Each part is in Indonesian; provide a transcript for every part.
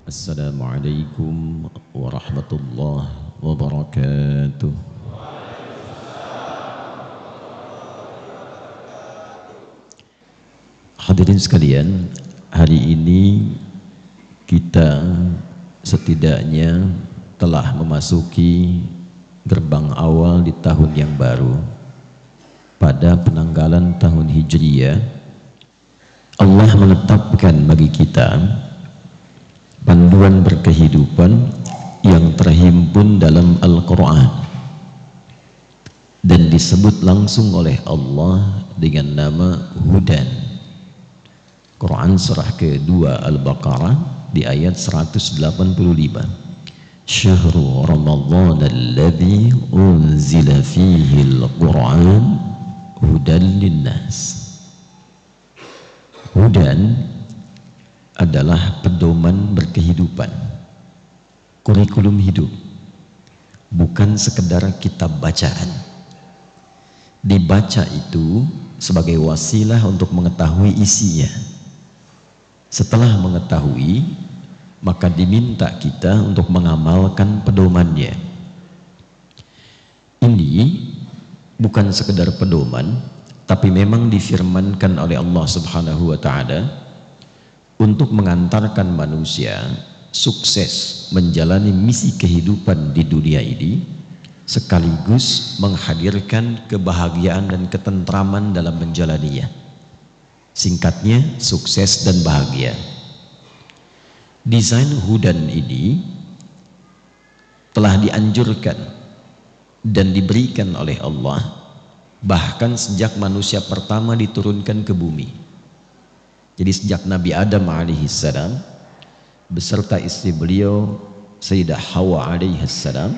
Assalamualaikum warahmatullahi wabarakatuh. Hadirin sekalian, hari ini kita setidaknya telah memasuki gerbang awal di tahun yang baru. Pada penanggalan tahun Hijriyah, Allah menetapkan bagi kita panduan berkehidupan yang terhimpun dalam Al-Quran dan disebut langsung oleh Allah dengan nama Hudan. Quran surah kedua Al-Baqarah di ayat 185. Syahrul Ramadhan alladzi unzila fihi al-Quran hudan linnas. Hudan adalah pedoman berkehidupan, kurikulum hidup, bukan sekedar kitab bacaan. Dibaca itu sebagai wasilah untuk mengetahui isinya. Setelah mengetahui, maka diminta kita untuk mengamalkan pedomannya. Ini bukan sekedar pedoman, tapi memang difirmankan oleh Allah Subhanahu wa Ta'ala untuk mengantarkan manusia sukses menjalani misi kehidupan di dunia ini, sekaligus menghadirkan kebahagiaan dan ketentraman dalam menjalaninya. Singkatnya, sukses dan bahagia. Desain Hudan ini telah dianjurkan dan diberikan oleh Allah bahkan sejak manusia pertama diturunkan ke bumi. Jadi sejak Nabi Adam alaihissalam beserta istri beliau Sayyidah Hawa alaihissalam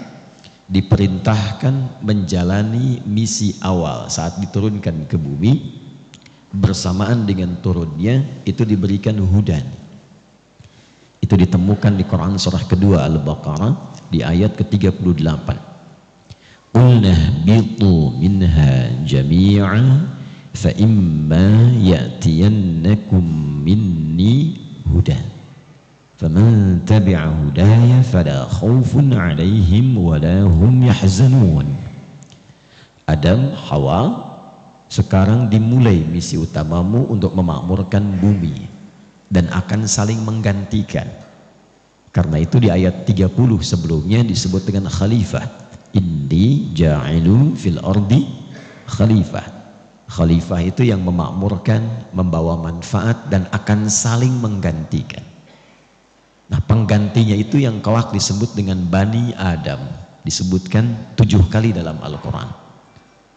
diperintahkan menjalani misi awal saat diturunkan ke bumi. Bersamaan dengan turunnya itu diberikan hudan. Itu ditemukan di Quran surah kedua Al-Baqarah di ayat ke-38. Qulna bitu minha jami'a fa imma ya'tiyannakum minni hudan faman tabi'a hudaya fala khaufun 'alaihim wala hum yahzanun. Adam, Hawa, sekarang dimulai misi utamamu untuk memakmurkan bumi dan akan saling menggantikan. Karena itu di ayat 30 sebelumnya disebut dengan khalifah. Inni ja'ilu fil ardi khalifah. Khalifah itu yang memakmurkan, membawa manfaat dan akan saling menggantikan. Nah, penggantinya itu yang kelak disebut dengan Bani Adam, disebutkan 7 kali dalam Al-Quran.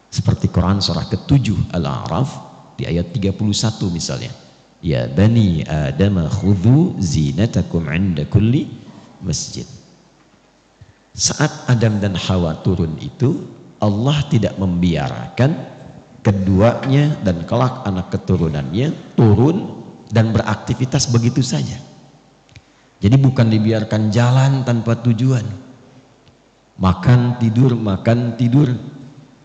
Seperti Quran surah ke-7 Al-A'raf di ayat 31 misalnya. Ya Bani Adam khudhu zinatakum 'inda kulli masjid. Saat Adam dan Hawa turun itu, Allah tidak membiarkan keduanya dan kelak anak keturunannya turun dan beraktivitas begitu saja. Jadi bukan dibiarkan jalan tanpa tujuan, makan tidur,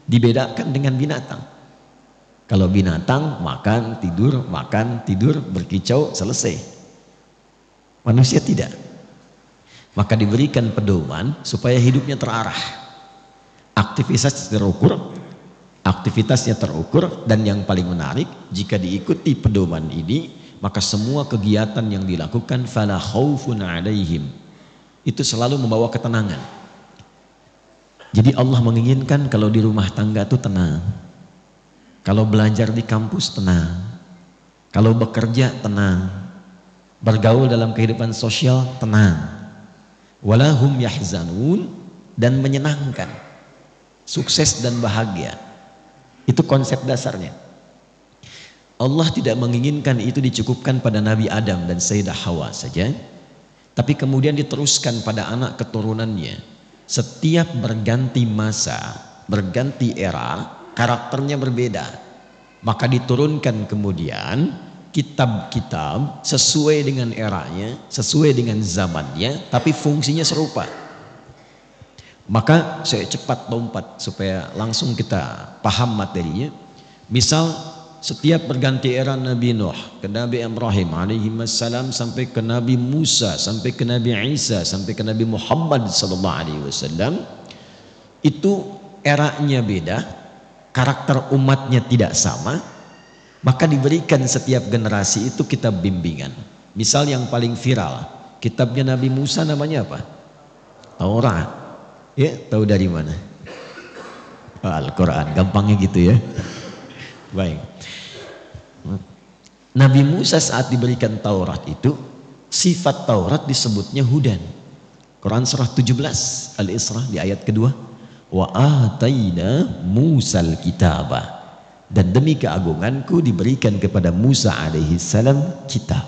dibedakan dengan binatang. Kalau binatang makan tidur berkicau selesai. Manusia tidak. Maka diberikan pedoman supaya hidupnya terarah, aktivitasnya terukur, dan yang paling menarik, jika diikuti pedoman ini, maka semua kegiatan yang dilakukan fala khaufun 'alaihim, itu selalu membawa ketenangan. Jadi Allah menginginkan kalau di rumah tangga itu tenang, kalau belajar di kampus tenang, kalau bekerja tenang, bergaul dalam kehidupan sosial tenang, walahum yahzanun, dan menyenangkan, sukses dan bahagia. Itu konsep dasarnya. Allah tidak menginginkan itu dicukupkan pada Nabi Adam dan Sayyidah Hawa saja, tapi kemudian diteruskan pada anak keturunannya. Setiap berganti masa, berganti era, karakternya berbeda. Maka diturunkan kemudian kitab-kitab sesuai dengan eranya, sesuai dengan zamannya, tapi fungsinya serupa. Maka saya cepat lompat supaya langsung kita paham materinya. Misal setiap berganti era Nabi Nuh ke Nabi Ibrahim alaihi wassalam, sampai ke Nabi Musa, sampai ke Nabi Isa, sampai ke Nabi Muhammad sallallahu alaihi wasallam, itu eranya beda, karakter umatnya tidak sama, maka diberikan setiap generasi itu kitab bimbingan. Misal yang paling viral, kitabnya Nabi Musa namanya apa? Taurat. Ya, tahu dari mana? Al-Quran, gampangnya gitu ya. Baik. Nabi Musa saat diberikan Taurat itu, sifat Taurat disebutnya hudan. Quran surah 17 Al-Isra di ayat kedua, wa ataina Musal kitaba, dan demi keagunganku diberikan kepada Musa alaihi salam kitab,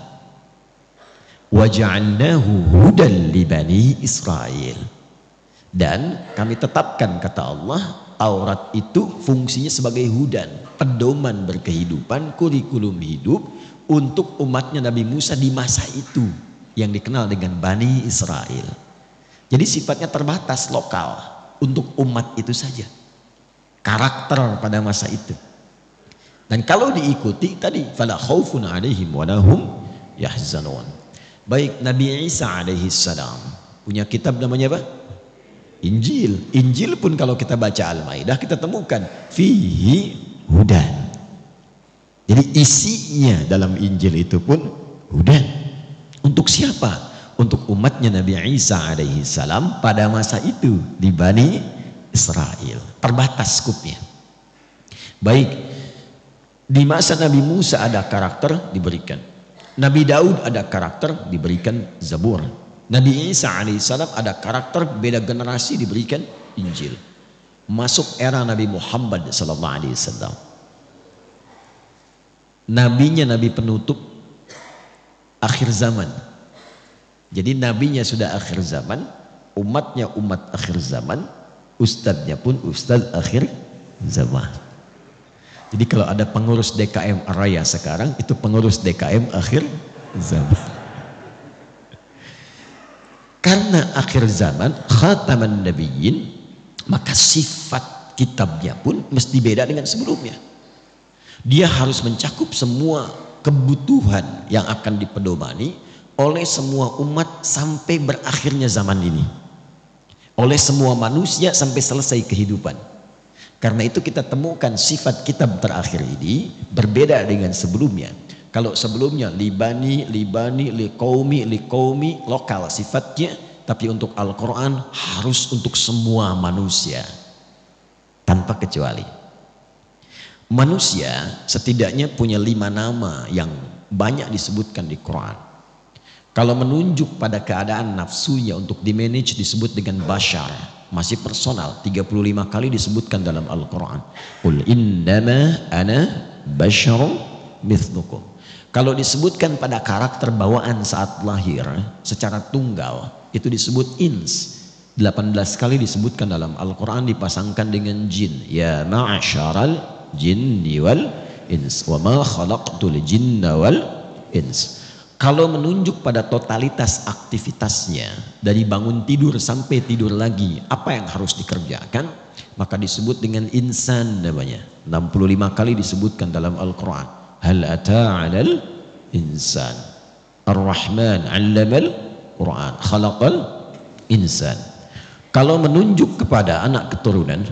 wa ja'alnahu hudan li bani Israil, dan kami tetapkan, kata Allah, Taurat itu fungsinya sebagai hudan, pedoman berkehidupan, kurikulum hidup untuk umatnya Nabi Musa di masa itu yang dikenal dengan Bani Israel. Jadi sifatnya terbatas, lokal, untuk umat itu saja, karakter pada masa itu. Dan kalau diikuti tadi, fala khaufun alaihim wa lahum yahzanun. Baik, Nabi Isa alaihi salam punya kitab namanya apa? Injil. Injil pun kalau kita baca Al-Maidah kita temukan fihi hudan. Jadi isinya dalam Injil itu pun hudan. Untuk siapa? Untuk umatnya Nabi Isa alaihi salam pada masa itu di Bani Israel. Terbatas skupnya. Baik, di masa Nabi Musa ada karakter diberikan. Nabi Daud ada karakter diberikan Zabur. Nabi Isa alaihissalam ada karakter, beda generasi diberikan Injil. Masuk era Nabi Muhammad sallallahu alaihi wasallam. Nabinya nabi penutup akhir zaman. Jadi nabinya sudah akhir zaman, umatnya umat akhir zaman, ustadznya pun ustadz akhir zaman. Jadi kalau ada pengurus DKM Raya sekarang, itu pengurus DKM akhir zaman. Karena akhir zaman, khataman nabiyyin, maka sifat kitabnya pun mesti beda dengan sebelumnya. Dia harus mencakup semua kebutuhan yang akan dipedomani oleh semua umat sampai berakhirnya zaman ini, oleh semua manusia sampai selesai kehidupan. Karena itu kita temukan sifat kitab terakhir ini berbeda dengan sebelumnya. Kalau sebelumnya libani, liqaumi, lokal sifatnya, tapi untuk Al-Quran harus untuk semua manusia tanpa kecuali. Manusia setidaknya punya 5 nama yang banyak disebutkan di Quran. Kalau menunjuk pada keadaan nafsunya untuk dimanage disebut dengan bashar, masih personal, 35 kali disebutkan dalam Al-Quran. Qul innama ana basyarum mithlukum. Kalau disebutkan pada karakter bawaan saat lahir secara tunggal, itu disebut ins. 18 kali disebutkan dalam Al-Quran dipasangkan dengan jin. Ya ma'asyaral jinni wal ins wa ma khalaqtul jinna wal ins. Kalau menunjuk pada totalitas aktivitasnya dari bangun tidur sampai tidur lagi, apa yang harus dikerjakan, maka disebut dengan insan namanya. 65 kali disebutkan dalam Al-Quran. Hal ata'alal insan ar-Rahman 'allamal Quran khalaqal insan. Kalau menunjuk kepada anak keturunan,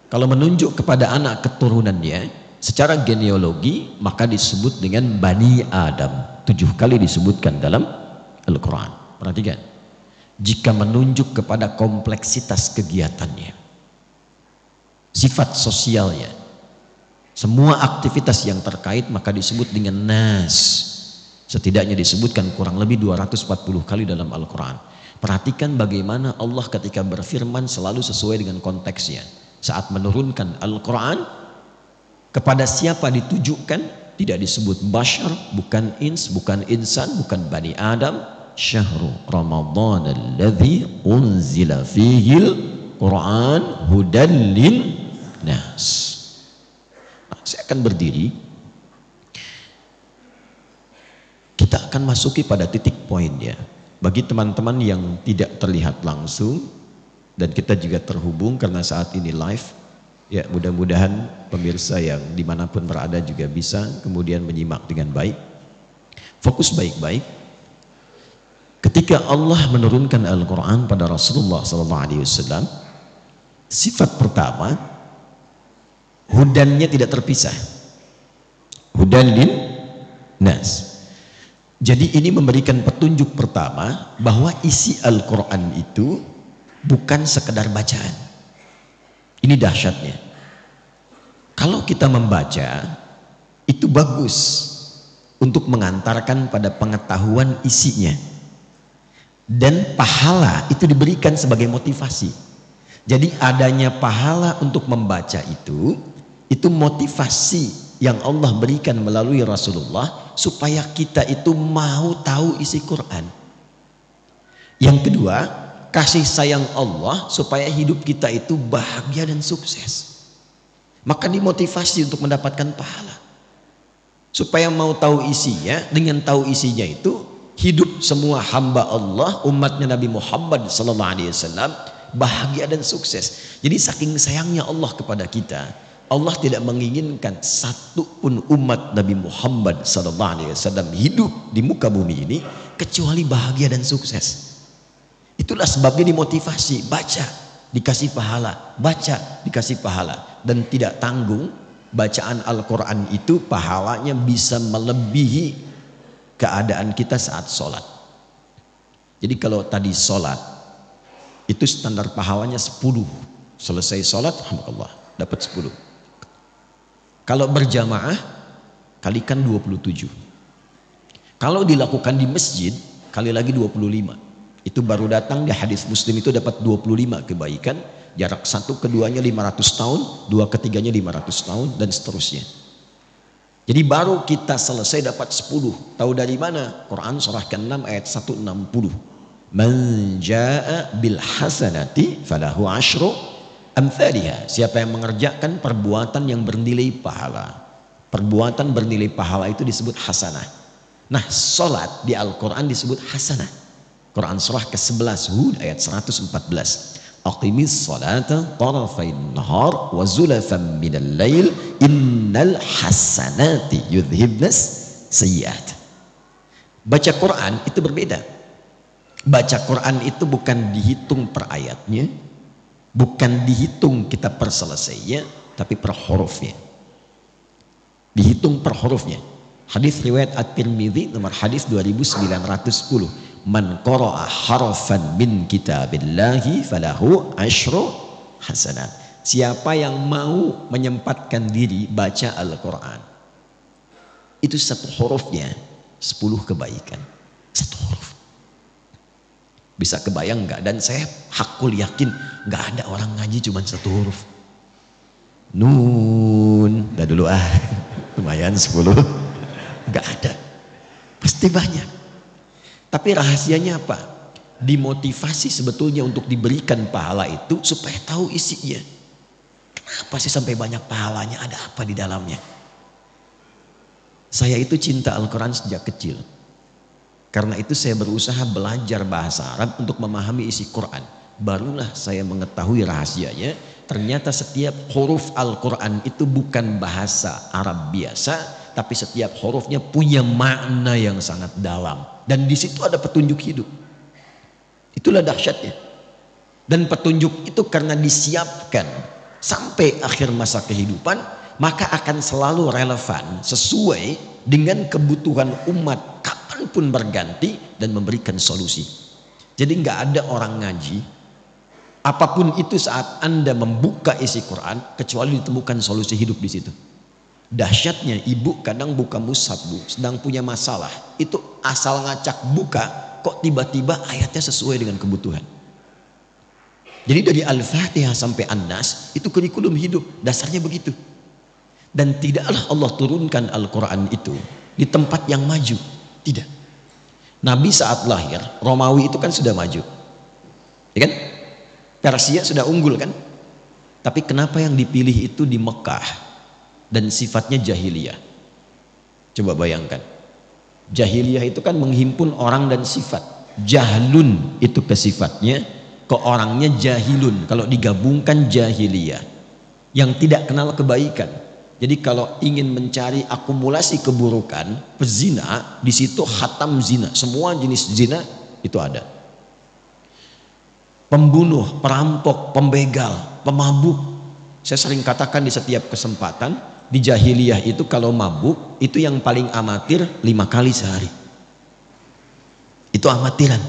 kalau menunjuk kepada anak keturunannya secara genealogi, maka disebut dengan Bani Adam. 7 kali disebutkan dalam Al-Quran. Perhatikan, jika menunjuk kepada kompleksitas kegiatannya, sifat sosialnya, semua aktivitas yang terkait, maka disebut dengan nas. Setidaknya disebutkan kurang lebih 240 kali dalam Al-Quran. Perhatikan bagaimana Allah ketika berfirman selalu sesuai dengan konteksnya. Saat menurunkan Al-Quran, kepada siapa ditujukan? Tidak disebut bashar, bukan ins, bukan insan, bukan Bani Adam. Syahru Ramadan alladhi unzila fihil Quran hudan lin nas. Saya akan berdiri. Kita akan masuki pada titik poinnya. Bagi teman-teman yang tidak terlihat langsung, dan kita juga terhubung karena saat ini live, Ya, mudah-mudahan pemirsa yang dimanapun berada juga bisa kemudian menyimak dengan baik. Fokus baik-baik. Ketika Allah menurunkan Al-Quran pada Rasulullah SAW, sifat pertama, hudannya tidak terpisah. Hudan lin nas. Jadi ini memberikan petunjuk pertama bahwa isi Al-Quran itu bukan sekedar bacaan. Ini dahsyatnya. Kalau kita membaca, itu bagus untuk mengantarkan pada pengetahuan isinya. Dan pahala itu diberikan sebagai motivasi. Jadi adanya pahala untuk membaca itu motivasi yang Allah berikan melalui Rasulullah supaya kita itu mau tahu isi Quran. Yang kedua, kasih sayang Allah supaya hidup kita itu bahagia dan sukses. Maka dimotivasi untuk mendapatkan pahala. Supaya mau tahu isinya, dengan tahu isinya itu hidup semua hamba Allah, umatnya Nabi Muhammad SAW bahagia dan sukses. Jadi saking sayangnya Allah kepada kita, Allah tidak menginginkan satu pun umat Nabi Muhammad SAW hidup di muka bumi ini kecuali bahagia dan sukses. Itulah sebabnya dimotivasi, baca dikasih pahala, baca dikasih pahala, dan tidak tanggung bacaan Al-Quran itu pahalanya bisa melebihi keadaan kita saat sholat. Jadi kalau tadi sholat itu standar pahalanya 10, selesai sholat alhamdulillah dapat 10. Kalau berjamaah kalikan 27. Kalau dilakukan di masjid kali lagi 25. Itu baru datang di hadis Muslim itu dapat 25 kebaikan. Jarak satu keduanya 500 tahun, dua ketiganya 500 tahun, dan seterusnya. Jadi baru kita selesai dapat 10. Tahu dari mana? Quran surah ke-6 ayat 160. Man jaa bil hasanati falahu asyru amthaliha. Siapa yang mengerjakan perbuatan yang bernilai pahala. Perbuatan bernilai pahala itu disebut hasanah. Nah, salat di Al-Quran disebut hasanah. Quran surah ke-11 Hud ayat 114. Aqimis salata tarafain nahar wa zulafan minal lail innal hasanati yudhibnas sayyiat. Baca Quran itu berbeda. Baca Quran itu bukan dihitung per ayatnya, bukan dihitung kita per selesainya, tapi per hurufnya. Dihitung per hurufnya. Hadis riwayat At-Tirmidzi nomor hadis 2910. Man qara'a harfan min kitabillahi falahu asyru hasanat. Siapa yang mau menyempatkan diri baca Al-Quran, itu satu hurufnya 10 kebaikan. Satu huruf. Bisa kebayang nggak? Dan saya hakul yakin nggak ada orang ngaji cuma satu huruf. Nun, dah dulu lumayan 10. Nggak ada. Pasti banyak. Tapi rahasianya apa? Dimotivasi sebetulnya untuk diberikan pahala itu supaya tahu isinya. Kenapa sih sampai banyak pahalanya? Ada apa di dalamnya? Saya itu cinta Al-Quran sejak kecil. Karena itu saya berusaha belajar bahasa Arab untuk memahami isi Quran. Barulah saya mengetahui rahasianya. Ternyata setiap huruf Al-Quran itu bukan bahasa Arab biasa, tapi setiap hurufnya punya makna yang sangat dalam. Dan di situ ada petunjuk hidup. Itulah dahsyatnya. Dan petunjuk itu karena disiapkan sampai akhir masa kehidupan, maka akan selalu relevan sesuai dengan kebutuhan umat kapanpun berganti dan memberikan solusi. Jadi nggak ada orang ngaji, apapun itu saat Anda membuka isi Quran, kecuali ditemukan solusi hidup di situ. Dahsyatnya ibu kadang buka mushaf bu, sedang punya masalah, itu asal ngacak buka, kok tiba-tiba ayatnya sesuai dengan kebutuhan. Jadi dari Al-Fatihah sampai An-Nas itu kurikulum hidup, dasarnya begitu. Dan tidaklah Allah turunkan Al-Quran itu di tempat yang maju, tidak. Nabi saat lahir, Romawi itu kan sudah maju, ya kan? Persia sudah unggul kan? Tapi kenapa yang dipilih itu di Mekah? Dan sifatnya jahiliyah. Coba bayangkan, jahiliyah itu kan menghimpun orang dan sifat. Jahlun itu ke sifatnya, ke orangnya jahilun. Kalau digabungkan jahiliyah, yang tidak kenal kebaikan. Jadi kalau ingin mencari akumulasi keburukan, pezina, di situ khatam zina, semua jenis zina itu ada. Pembunuh, perampok, pembegal, pemabuk. Saya sering katakan di setiap kesempatan, di jahiliyah itu kalau mabuk, itu yang paling amatir 5 kali sehari. Itu amatiran.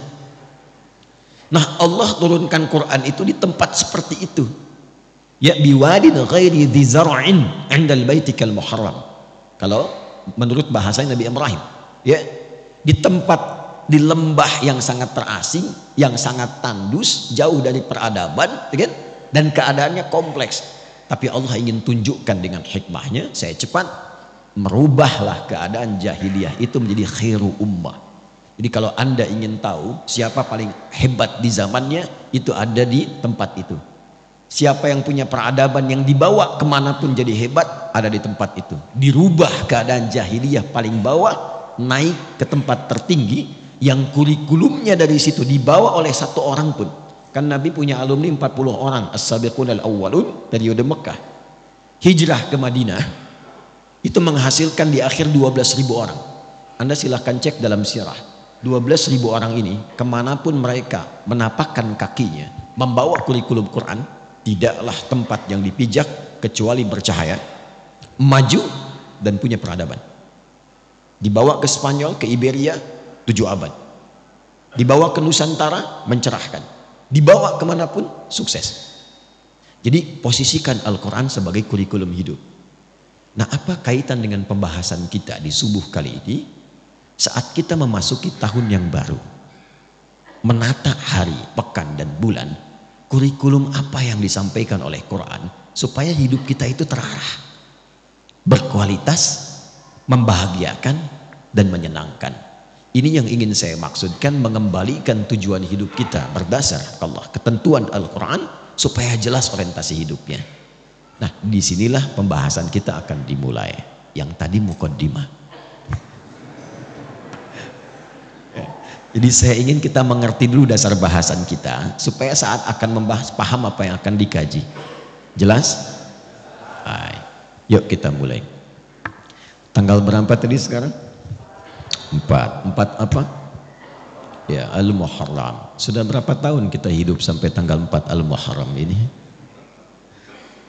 Nah, Allah turunkan Quran itu di tempat seperti itu. Ya biwadin ghairi dzi zar'in 'indal baitikal muharram. Kalau menurut bahasa Nabi Ibrahim, ya, di tempat di lembah yang sangat terasing, yang sangat tandus, jauh dari peradaban, kan? Dan keadaannya kompleks. Tapi Allah ingin tunjukkan dengan hikmahnya, saya cepat merubahlah keadaan jahiliyah itu menjadi khairu ummah. Jadi kalau Anda ingin tahu siapa paling hebat di zamannya, itu ada di tempat itu. Siapa yang punya peradaban yang dibawa kemanapun jadi hebat, ada di tempat itu. Dirubah keadaan jahiliyah paling bawah, naik ke tempat tertinggi, yang kurikulumnya dari situ dibawa oleh 1 orang pun. Kan Nabi punya alumni 40 orang, as-sabiqun al-awwalun dari Mekah. Hijrah ke Madinah, itu menghasilkan di akhir 12.000 orang. Anda silahkan cek dalam sirah. 12.000 orang ini, kemanapun mereka menapakkan kakinya, membawa kurikulum Quran, tidaklah tempat yang dipijak kecuali bercahaya, maju, dan punya peradaban. Dibawa ke Spanyol, ke Iberia, 7 abad. Dibawa ke Nusantara, mencerahkan. Dibawa kemanapun, sukses. Jadi posisikan Al-Quran sebagai kurikulum hidup. Nah, apa kaitan dengan pembahasan kita di subuh kali ini? Saat kita memasuki tahun yang baru, menata hari, pekan, dan bulan, kurikulum apa yang disampaikan oleh Quran supaya hidup kita itu terarah, berkualitas, membahagiakan, dan menyenangkan. Ini yang ingin saya maksudkan, mengembalikan tujuan hidup kita berdasar Allah, ketentuan Al-Quran, supaya jelas orientasi hidupnya. Nah, disinilah pembahasan kita akan dimulai. Yang tadi muqaddimah. Jadi saya ingin kita mengerti dulu dasar bahasan kita, supaya saat akan membahas paham apa yang akan dikaji. Jelas? Hai. Yuk kita mulai. Tanggal berapa tadi sekarang? 4 apa? Ya, Al-Muharram. Sudah berapa tahun kita hidup sampai tanggal 4 Al-Muharram ini?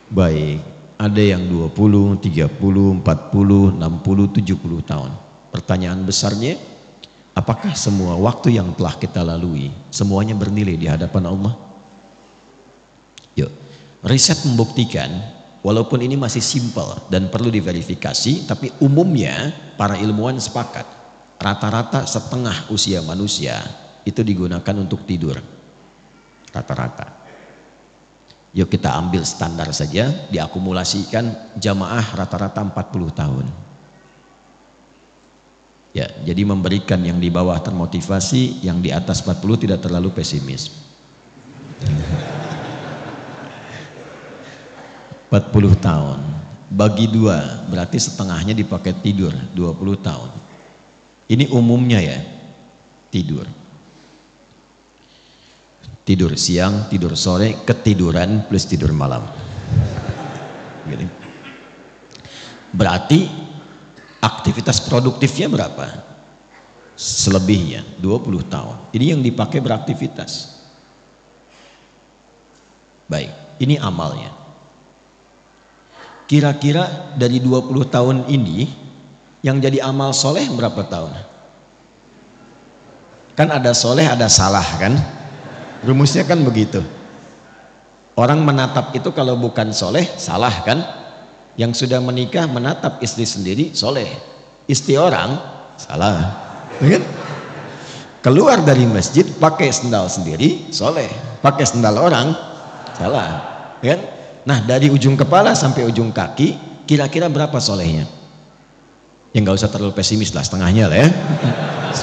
Baik, ada yang 20, 30, 40, 60, 70 tahun. Pertanyaan besarnya, apakah semua waktu yang telah kita lalui semuanya bernilai di hadapan Allah? Yuk, riset membuktikan, walaupun ini masih simpel dan perlu diverifikasi, tapi umumnya para ilmuwan sepakat, rata-rata setengah usia manusia itu digunakan untuk tidur. Rata-rata. Yuk kita ambil standar saja, diakumulasikan jamaah rata-rata 40 tahun. Ya, jadi memberikan yang di bawah termotivasi, yang di atas 40 tidak terlalu pesimis. 40 tahun bagi 2 berarti setengahnya dipakai tidur, 20 tahun. Ini umumnya ya, tidur. Tidur siang, tidur sore, ketiduran plus tidur malam. Gitu. Berarti aktivitas produktifnya berapa? Selebihnya 20 tahun. Ini yang dipakai beraktivitas. Baik, ini amalnya. Kira-kira dari 20 tahun ini yang jadi amal soleh berapa tahun? Kan ada soleh, ada salah kan? Rumusnya kan begitu. Orang menatap itu kalau bukan soleh, salah kan? Yang sudah menikah menatap istri sendiri, soleh. Istri orang, salah. Kan? Keluar dari masjid pakai sendal sendiri, soleh. Pakai sendal orang, salah. Kan? Nah, dari ujung kepala sampai ujung kaki, kira-kira berapa solehnya? Ya nggak usah terlalu pesimis lah, setengahnya lah ya.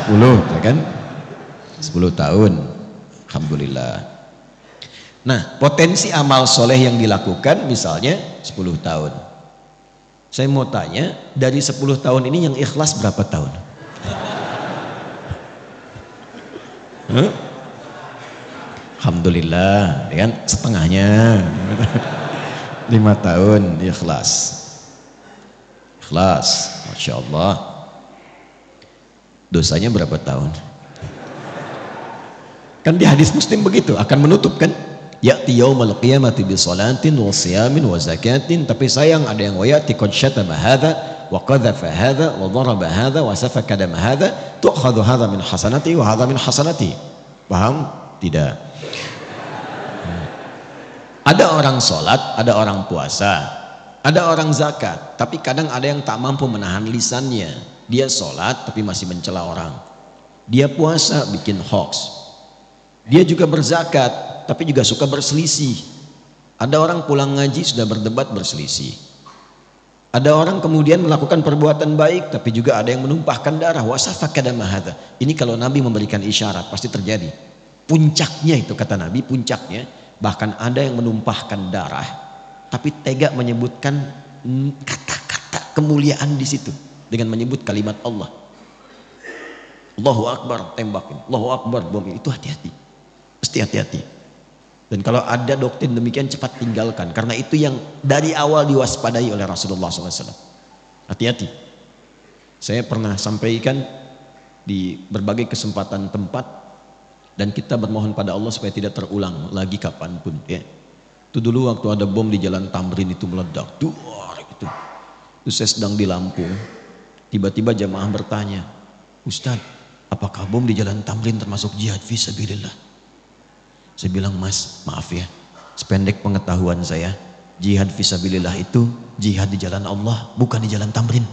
10, ya kan? 10 tahun. Alhamdulillah. Nah, potensi amal soleh yang dilakukan misalnya 10 tahun. Saya mau tanya, dari 10 tahun ini yang ikhlas berapa tahun? Alhamdulillah, ya kan? Setengahnya. 5 tahun ikhlas. Ikhlas, Masya Allah. Dosanya berapa tahun? Kan di hadis Muslim begitu, akan menutup kan? Ya'ti yaumal qiyamati bi salatin wa siyamin wa zakatin, tapi sayang ada yang wayati qad syatama hadza wa qadhafa hadza wa daraba hadza wa safaka dam hadza tu'khadhu hadza min hasanati wa hadza min hasanati. Paham? Tidak. Ada orang sholat, ada orang puasa, ada orang zakat, tapi kadang ada yang tak mampu menahan lisannya. Dia sholat tapi masih mencela orang. Dia puasa bikin hoax. Dia juga berzakat tapi juga suka berselisih. Ada orang pulang ngaji sudah berdebat berselisih. Ada orang kemudian melakukan perbuatan baik tapi juga ada yang menumpahkan darah. Wasafaka dama hadza. Ini kalau Nabi memberikan isyarat pasti terjadi. Puncaknya itu kata Nabi, puncaknya bahkan ada yang menumpahkan darah tapi tega menyebutkan kata-kata kemuliaan di situ dengan menyebut kalimat Allah. Allahu Akbar, tembakin. Allahu Akbar, bom. Itu hati-hati. Mesti hati-hati. Dan kalau ada doktrin demikian cepat tinggalkan, karena itu yang dari awal diwaspadai oleh Rasulullah SAW. Hati-hati. Saya pernah sampaikan di berbagai kesempatan tempat, dan kita bermohon pada Allah supaya tidak terulang lagi kapanpun ya. Itu dulu waktu ada bom di Jalan Tamrin itu meledak, duar gitu. Itu saya sedang di Lampung. Tiba-tiba jamaah bertanya, "Ustaz, apakah bom di Jalan Tamrin termasuk jihad fisabilillah?" Saya bilang, "Mas, maaf ya, sependek pengetahuan saya, jihad fisabilillah itu jihad di jalan Allah, bukan di Jalan Tamrin."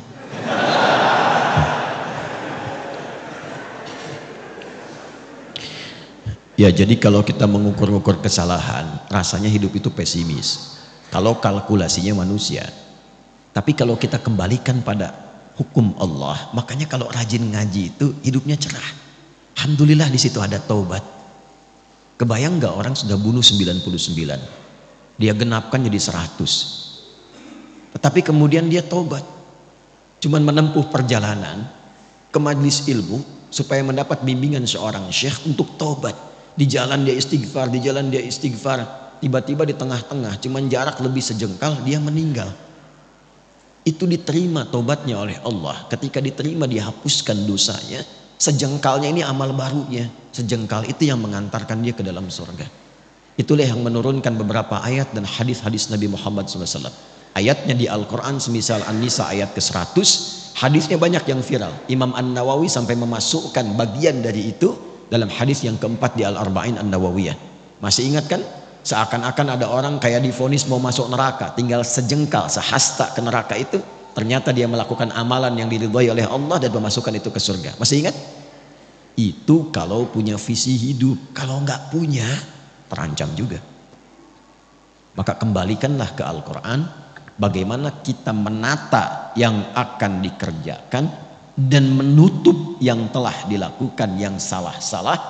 Ya, jadi kalau kita mengukur-ukur kesalahan, rasanya hidup itu pesimis. Kalau kalkulasinya manusia. Tapi kalau kita kembalikan pada hukum Allah, makanya kalau rajin ngaji itu hidupnya cerah. Alhamdulillah di situ ada taubat. Kebayang nggak orang sudah bunuh 99, dia genapkan jadi 100. Tetapi kemudian dia taubat. Cuman menempuh perjalanan ke majelis ilmu supaya mendapat bimbingan seorang syekh untuk taubat. Di jalan dia istighfar, di jalan dia istighfar, tiba-tiba di tengah-tengah cuman jarak lebih sejengkal dia meninggal. Itu diterima tobatnya oleh Allah. Ketika diterima dihapuskan dosanya, sejengkalnya ini amal barunya. Sejengkal itu yang mengantarkan dia ke dalam surga. Itulah yang menurunkan beberapa ayat dan hadis-hadis Nabi Muhammad SAW. Ayatnya di Al-Quran semisal An-Nisa ayat ke-100, hadisnya banyak yang viral. Imam An-Nawawi sampai memasukkan bagian dari itu dalam hadis yang keempat di Al-Arba'in An-Nawawiyah. Masih ingat kan? Seakan-akan ada orang kayak divonis mau masuk neraka, tinggal sejengkal, sehasta ke neraka itu, ternyata dia melakukan amalan yang diridhai oleh Allah dan memasukkan itu ke surga. Masih ingat? Itu kalau punya visi hidup. Kalau nggak punya, terancam juga. Maka kembalikanlah ke Al-Quran, bagaimana kita menata yang akan dikerjakan dan menutup yang telah dilakukan yang salah-salah,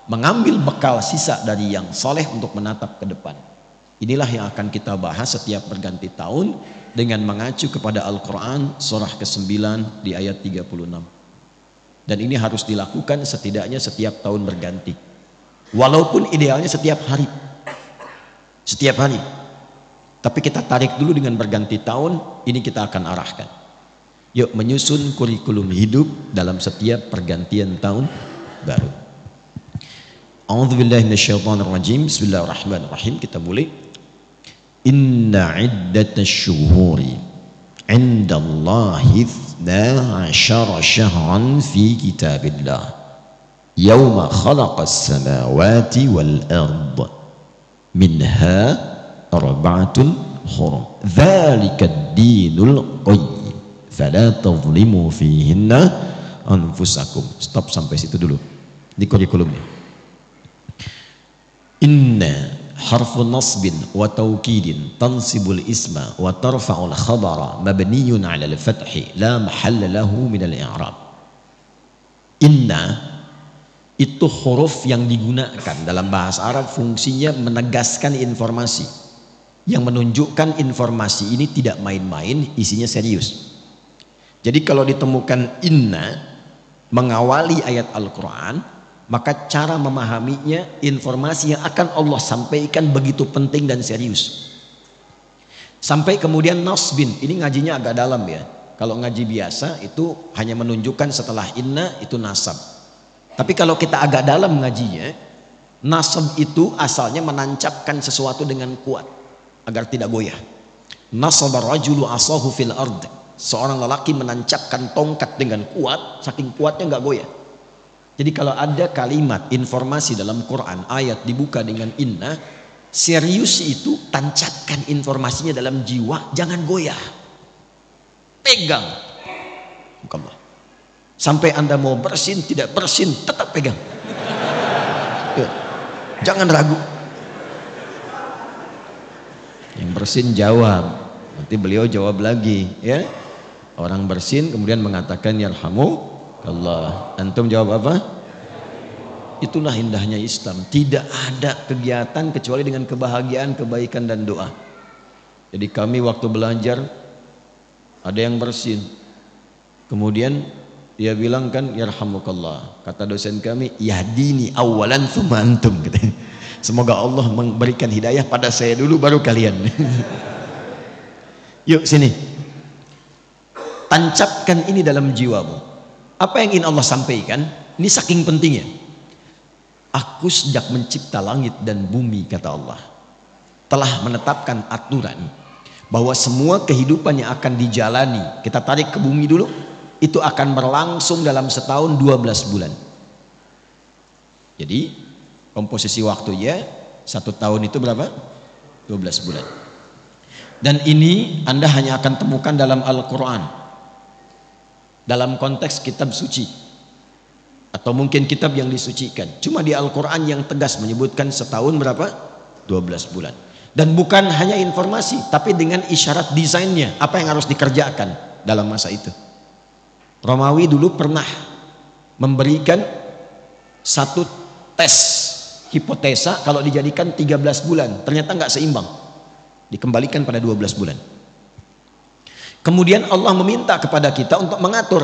mengambil bekal sisa dari yang soleh untuk menatap ke depan. Inilah yang akan kita bahas setiap berganti tahun dengan mengacu kepada Al-Quran surah ke-9 di ayat 36. Dan ini harus dilakukan setidaknya setiap tahun berganti, walaupun idealnya setiap hari. Setiap hari. Tapi kita tarik dulu dengan berganti tahun, ini kita akan arahkan. Yuk menyusun kurikulum hidup dalam setiap pergantian tahun baru. A'udzubillahi minasyaitonirrajim. Bismillahirrahmanirrahim. Kita mulai. Inna iddatasy syuhuri 'indallahi 12 syahran fi kitabillah yauma khalaqas samawati wal ard minha arba'atun hurum dzalika ad-dinul qayyim fala tadhlimu fihinna anfusakum. Stop sampai situ dulu di kurikulumnya. Inna harfu nasbin wa taukidin tansibul isma wa tarfa'ul khabara mabniyun 'ala al-fathi la mahalla lahu min al-i'rab. Inna itu huruf yang digunakan dalam bahasa Arab, fungsinya menegaskan informasi, yang menunjukkan informasi ini tidak main-main, isinya serius. Jadi kalau ditemukan inna mengawali ayat Al-Quran, maka cara memahaminya, informasi yang akan Allah sampaikan begitu penting dan serius. Sampai kemudian nasbin, ini ngajinya agak dalam ya. Kalau ngaji biasa itu hanya menunjukkan setelah inna itu nasab. Tapi kalau kita agak dalam ngajinya, nasab itu asalnya menancapkan sesuatu dengan kuat agar tidak goyah. Nasaba rajulu asahu fil ard. Seorang lelaki menancapkan tongkat dengan kuat, saking kuatnya nggak goyah. Jadi kalau ada kalimat informasi dalam Quran, ayat dibuka dengan inna, serius itu tancapkan informasinya dalam jiwa, jangan goyah. Pegang. Bukanlah. Sampai Anda mau bersin, tidak bersin, tetap pegang. Ya. Jangan ragu. Yang bersin jawab. Nanti beliau jawab lagi, ya. Orang bersin kemudian mengatakan yarhamukallah. Antum jawab apa? Itulah indahnya Islam. Tidak ada kegiatan kecuali dengan kebahagiaan, kebaikan dan doa. Jadi kami waktu belajar ada yang bersin. Kemudian dia bilang kan yarhamukallah. Kata dosen kami, yahdini awalan tsumma antum. Semoga Allah memberikan hidayah pada saya dulu baru kalian. Yuk sini. Tancapkan ini dalam jiwamu. Apa yang ingin Allah sampaikan? Ini saking pentingnya. Aku sejak mencipta langit dan bumi, kata Allah, telah menetapkan aturan bahwa semua kehidupan yang akan dijalani, kita tarik ke bumi dulu, itu akan berlangsung dalam setahun 12 bulan. Jadi komposisi waktunya 1 tahun itu berapa? 12 bulan. Dan ini Anda hanya akan temukan dalam Al-Quran, dalam konteks kitab suci, atau mungkin kitab yang disucikan. Cuma di Al-Quran yang tegas menyebutkan setahun berapa? 12 bulan. Dan bukan hanya informasi, tapi dengan isyarat desainnya, apa yang harus dikerjakan dalam masa itu. Romawi dulu pernah memberikan satu tes hipotesa kalau dijadikan 13 bulan, ternyata nggak seimbang. Dikembalikan pada 12 bulan. Kemudian Allah meminta kepada kita untuk mengatur.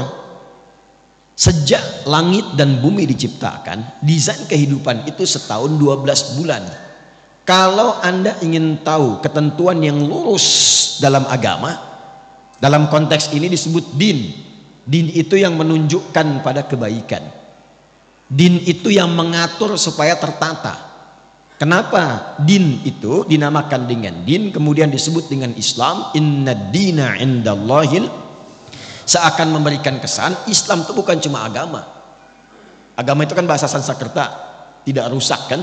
Sejak langit dan bumi diciptakan, desain kehidupan itu setahun 12 bulan. Kalau Anda ingin tahu ketentuan yang lurus dalam agama, dalam konteks ini disebut din. Din itu yang menunjukkan pada kebaikan. Din itu yang mengatur supaya tertata. Kenapa din itu dinamakan dengan din, kemudian disebut dengan Islam? Inna dina indallahil, seakan memberikan kesan Islam itu bukan cuma agama. Agama itu kan bahasa Sanskerta, tidak rusak kan?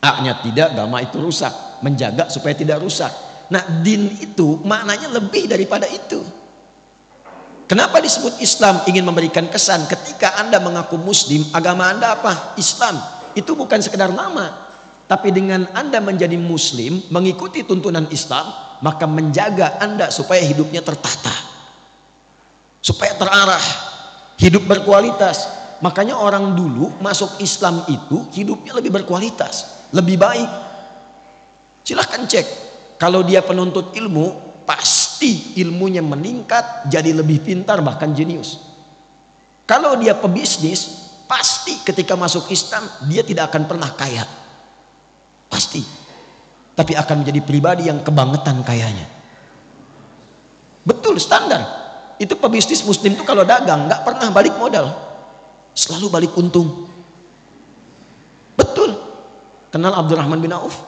A-nya tidak, agama itu rusak, menjaga supaya tidak rusak. Nah, din itu maknanya lebih daripada itu. Kenapa disebut Islam? Ingin memberikan kesan ketika Anda mengaku Muslim, agama Anda apa? Islam. Itu bukan sekedar nama. Tapi dengan Anda menjadi Muslim, mengikuti tuntunan Islam, maka menjaga Anda supaya hidupnya tertata, supaya terarah, hidup berkualitas. Makanya orang dulu masuk Islam itu hidupnya lebih berkualitas, lebih baik. Silahkan cek. Kalau dia penuntut ilmu, pasti ilmunya meningkat, jadi lebih pintar, bahkan jenius. Kalau dia pebisnis, pasti ketika masuk Islam dia tidak akan pernah kaya. Pasti. Tapi akan menjadi pribadi yang kebangetan kayanya. Betul, standar. Itu pebisnis Muslim itu kalau dagang nggak pernah balik modal, selalu balik untung. Betul. Kenal Abdurrahman bin Auf?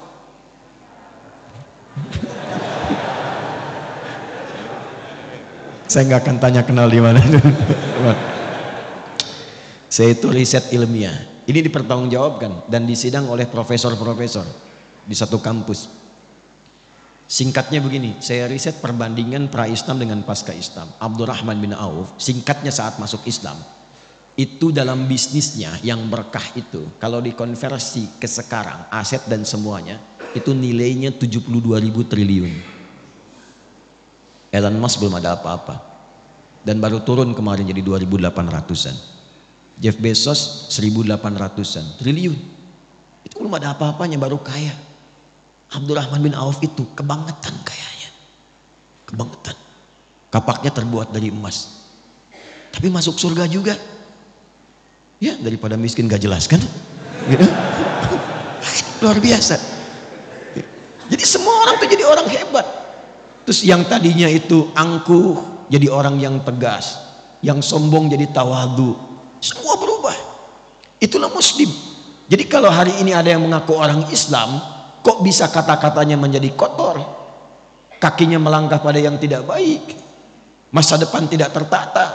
Saya nggak akan tanya kenal di mana. Saya itu riset ilmiah. Ini dipertanggungjawabkan dan disidang oleh profesor-profesor di satu kampus. Singkatnya begini, saya riset perbandingan pra-Islam dengan pasca-Islam. Abdurrahman bin Auf, singkatnya saat masuk Islam, itu dalam bisnisnya yang berkah itu, kalau dikonversi ke sekarang, aset dan semuanya, itu nilainya 72.000 triliun. Elon Musk belum ada apa-apa. Dan baru turun kemarin jadi 2.800-an. Jeff Bezos 1.800-an triliun. Itu belum ada apa-apanya baru kaya. Abdurrahman bin Auf itu kebangetan kayanya. Kebangetan. Kapaknya terbuat dari emas. Tapi masuk surga juga. Ya, daripada miskin gak jelas kan? Gitu. Luar biasa. Jadi semua orang tuh jadi orang hebat. Terus yang tadinya itu angkuh jadi orang yang tegas, yang sombong jadi tawadu, semua berubah. Itulah muslim. Jadi kalau hari ini ada yang mengaku orang Islam, kok bisa kata-katanya menjadi kotor, kakinya melangkah pada yang tidak baik, masa depan tidak tertata,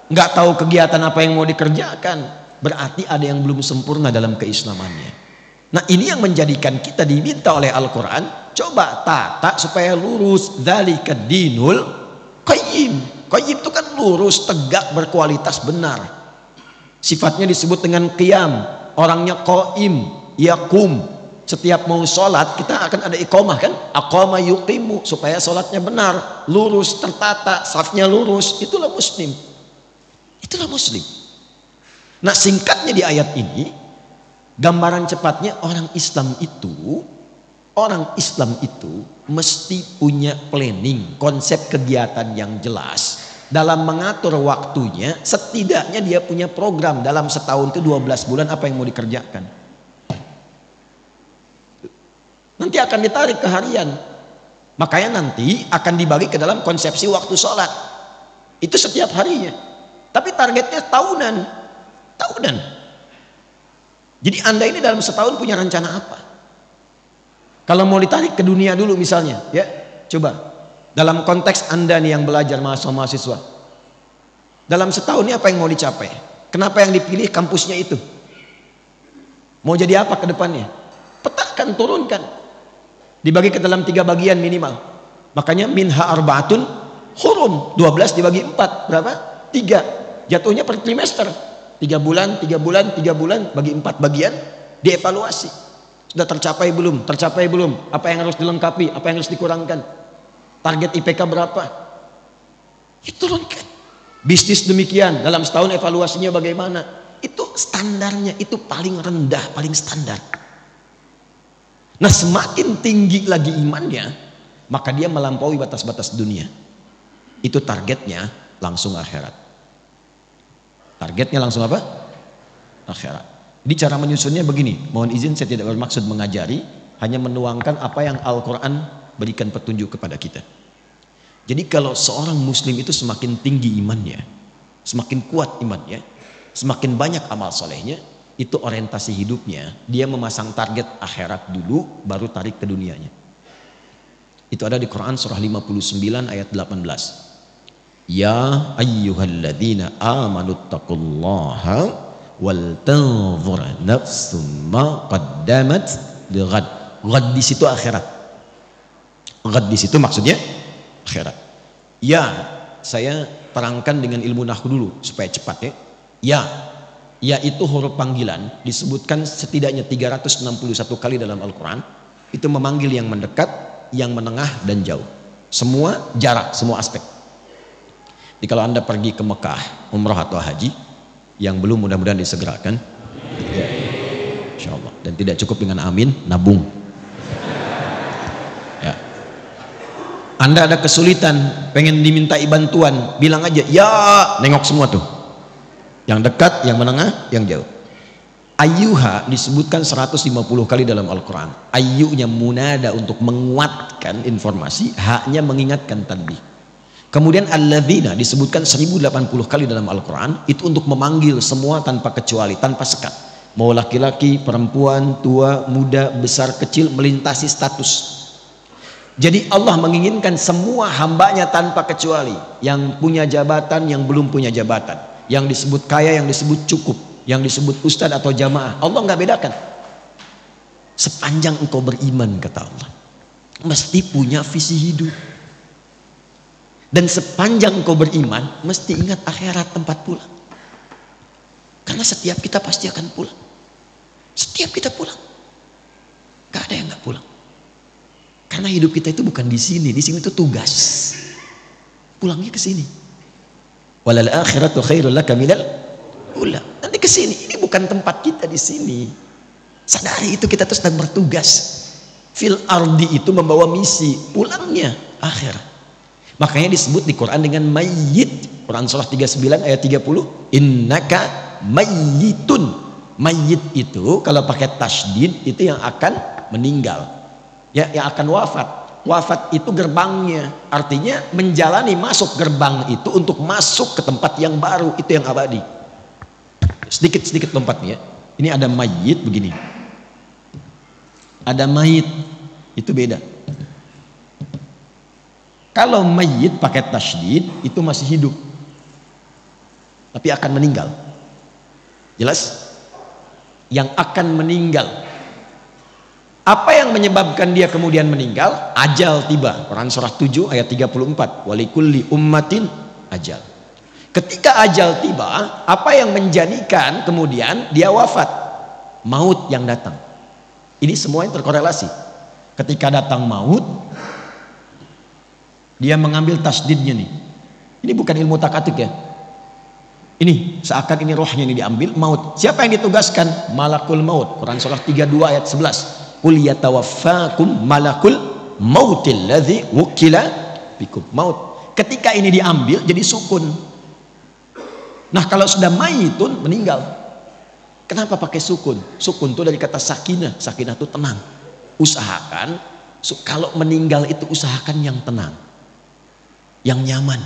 nggak tahu kegiatan apa yang mau dikerjakan, berarti ada yang belum sempurna dalam keislamannya. Nah, ini yang menjadikan kita diminta oleh Al-Quran, coba tata supaya lurus. Dzalika dinul qayyim. Qayyim itu kan lurus, tegak, berkualitas, benar. Sifatnya disebut dengan qiyam, orangnya qaim, yakum. Setiap mau sholat kita akan ada iqamah kan, aqama yuqimu, supaya sholatnya benar, lurus, tertata, safnya lurus. Itulah muslim. Itulah muslim. Nah, singkatnya di ayat ini, gambaran cepatnya orang Islam itu mesti punya planning, konsep kegiatan yang jelas dalam mengatur waktunya. Setidaknya dia punya program dalam setahun itu 12 bulan apa yang mau dikerjakan. Nanti akan ditarik ke harian, makanya nanti akan dibagi ke dalam konsepsi waktu sholat itu setiap harinya, tapi targetnya tahunan. Jadi Anda ini dalam setahun punya rencana apa? Kalau mau ditarik ke dunia dulu misalnya, ya coba dalam konteks Anda nih yang belajar mahasiswa, dalam setahun ini apa yang mau dicapai? Kenapa yang dipilih kampusnya itu? Mau jadi apa ke depannya? Petakan, turunkan, dibagi ke dalam 3 bagian minimal. Makanya minha arbaatun hurum, 12 dibagi 4 berapa? 3. Jatuhnya per trimester, 3 bulan, 3 bulan, 3 bulan, bagi 4 bagian, dievaluasi. Sudah tercapai belum? Tercapai belum? Apa yang harus dilengkapi? Apa yang harus dikurangkan? Target IPK berapa? Diturunkan. Bisnis demikian, dalam setahun evaluasinya bagaimana? Itu standarnya, itu paling rendah, paling standar. Nah, semakin tinggi lagi imannya, maka dia melampaui batas-batas dunia. Itu targetnya langsung akhirat. Targetnya langsung apa? Akhirat. Jadi cara menyusunnya begini, mohon izin saya tidak bermaksud mengajari, hanya menuangkan apa yang Al-Quran berikan petunjuk kepada kita. Jadi kalau seorang muslim itu semakin tinggi imannya, semakin kuat imannya, semakin banyak amal solehnya, itu orientasi hidupnya, dia memasang target akhirat dulu, baru tarik ke dunianya. Itu ada di Quran surah 59 ayat 18. Ya ayyuhalladzina amanu taqullaha wal tanzur nafsum ma qaddamat lighad. Ghad di situ akhirat. Ghad di situ maksudnya akhirat. Ya, saya terangkan dengan ilmu nahwu dulu supaya cepat ya. Ya itu huruf panggilan, disebutkan setidaknya 361 kali dalam Al-Quran. Itu memanggil yang mendekat, yang menengah dan jauh. Semua jarak, semua aspek. Jadi kalau Anda pergi ke Mekah, umrah atau haji, yang belum mudah-mudahan disegerakan, ya, insya Allah. Dan tidak cukup dengan amin, nabung. Ya. Anda ada kesulitan, pengen dimintai bantuan, bilang aja, ya, nengok semua tuh. Yang dekat, yang menengah, yang jauh. Ayyuha disebutkan 150 kali dalam Al-Quran. Ayyunya munada untuk menguatkan informasi, haknya mengingatkan tanbih. Kemudian alladzina disebutkan 1080 kali dalam Al-Quran, itu untuk memanggil semua tanpa kecuali, tanpa sekat. Mau laki-laki, perempuan, tua, muda, besar, kecil, melintasi status. Jadi Allah menginginkan semua hambanya tanpa kecuali, yang punya jabatan, yang belum punya jabatan, yang disebut kaya, yang disebut cukup, yang disebut ustadz atau jamaah. Allah nggak bedakan. Sepanjang engkau beriman, kata Allah, mesti punya visi hidup. Dan sepanjang engkau beriman, mesti ingat akhirat, tempat pulang. Karena setiap kita pasti akan pulang. Setiap kita pulang. Gak ada yang gak pulang. Karena hidup kita itu bukan di sini itu tugas. Pulangnya ke sini. Walal akhiratu khairul laka minal ula. Nanti ke sini. Ini bukan tempat kita di sini. Sadari itu, kita terus sedang bertugas. Fil ardi itu membawa misi, pulangnya akhirat. Makanya disebut di Quran dengan mayyit. Quran surah 39 ayat 30, innaka mayyitun. Mayyit itu kalau pakai tasydid itu yang akan meninggal, ya, yang akan wafat. Wafat itu gerbangnya, artinya menjalani masuk gerbang itu untuk masuk ke tempat yang baru, itu yang abadi. Sedikit-sedikit lompatnya. Ini ada mayit begini, ada mayit, itu beda. Kalau mayit pakai tasydid itu masih hidup, tapi akan meninggal. Jelas? Yang akan meninggal. Apa yang menyebabkan dia kemudian meninggal? Ajal tiba. Quran surah 7 ayat 34. Walikulli ummatin ajal. Ketika ajal tiba, apa yang menjadikan kemudian dia wafat? Maut yang datang. Ini semua yang terkorelasi. Ketika datang maut, dia mengambil tasdidnya nih. Ini bukan ilmu takatik ya. Ini seakan ini rohnya ini diambil, maut. Siapa yang ditugaskan? Malakul maut. Quran surah 32 ayat 11. Qul yatawaffakum malakul mautil ladzi wukila bikum. Maut. Ketika ini diambil jadi sukun. Nah, kalau sudah mayitun meninggal. Kenapa pakai sukun? Sukun itu dari kata sakinah. Sakinah itu tenang. Usahakan kalau meninggal itu usahakan yang tenang, yang nyaman,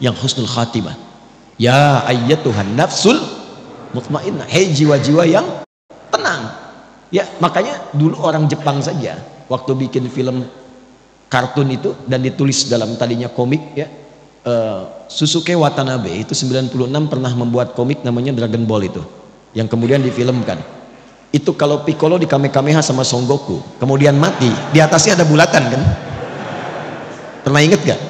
yang husnul khatimah. Ya ayyatuhan nafsul mutmainnah, hei jiwa-jiwa yang tenang. Ya, makanya dulu orang Jepang saja waktu bikin film kartun itu dan ditulis dalam tadinya komik ya, Susuke Watanabe itu 96 pernah membuat komik namanya Dragon Ball itu, yang kemudian difilmkan. Itu kalau Piccolo di Kamehameha sama Son Goku kemudian mati, di atasnya ada bulatan kan? Pernah inget gak?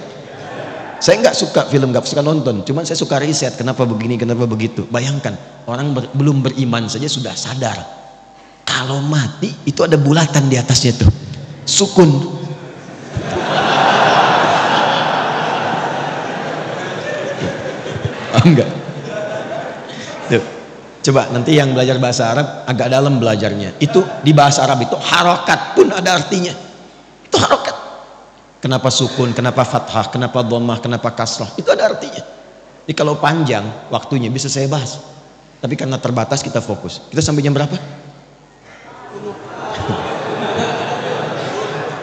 Saya nggak suka film, nggak suka nonton, cuman saya suka riset kenapa begini, kenapa begitu. Bayangkan orang belum beriman saja sudah sadar kalau mati itu ada bulatan di atasnya tuh, sukun. Oh, enggak. Tuh. Coba nanti yang belajar bahasa Arab agak dalam belajarnya. Itu di bahasa Arab itu harokat pun ada artinya. Itu harokat. Kenapa sukun, kenapa fathah, kenapa dhammah, kenapa kasrah, itu ada artinya. Jadi kalau panjang waktunya bisa saya bahas, tapi karena terbatas kita fokus. Kita sampai jam berapa?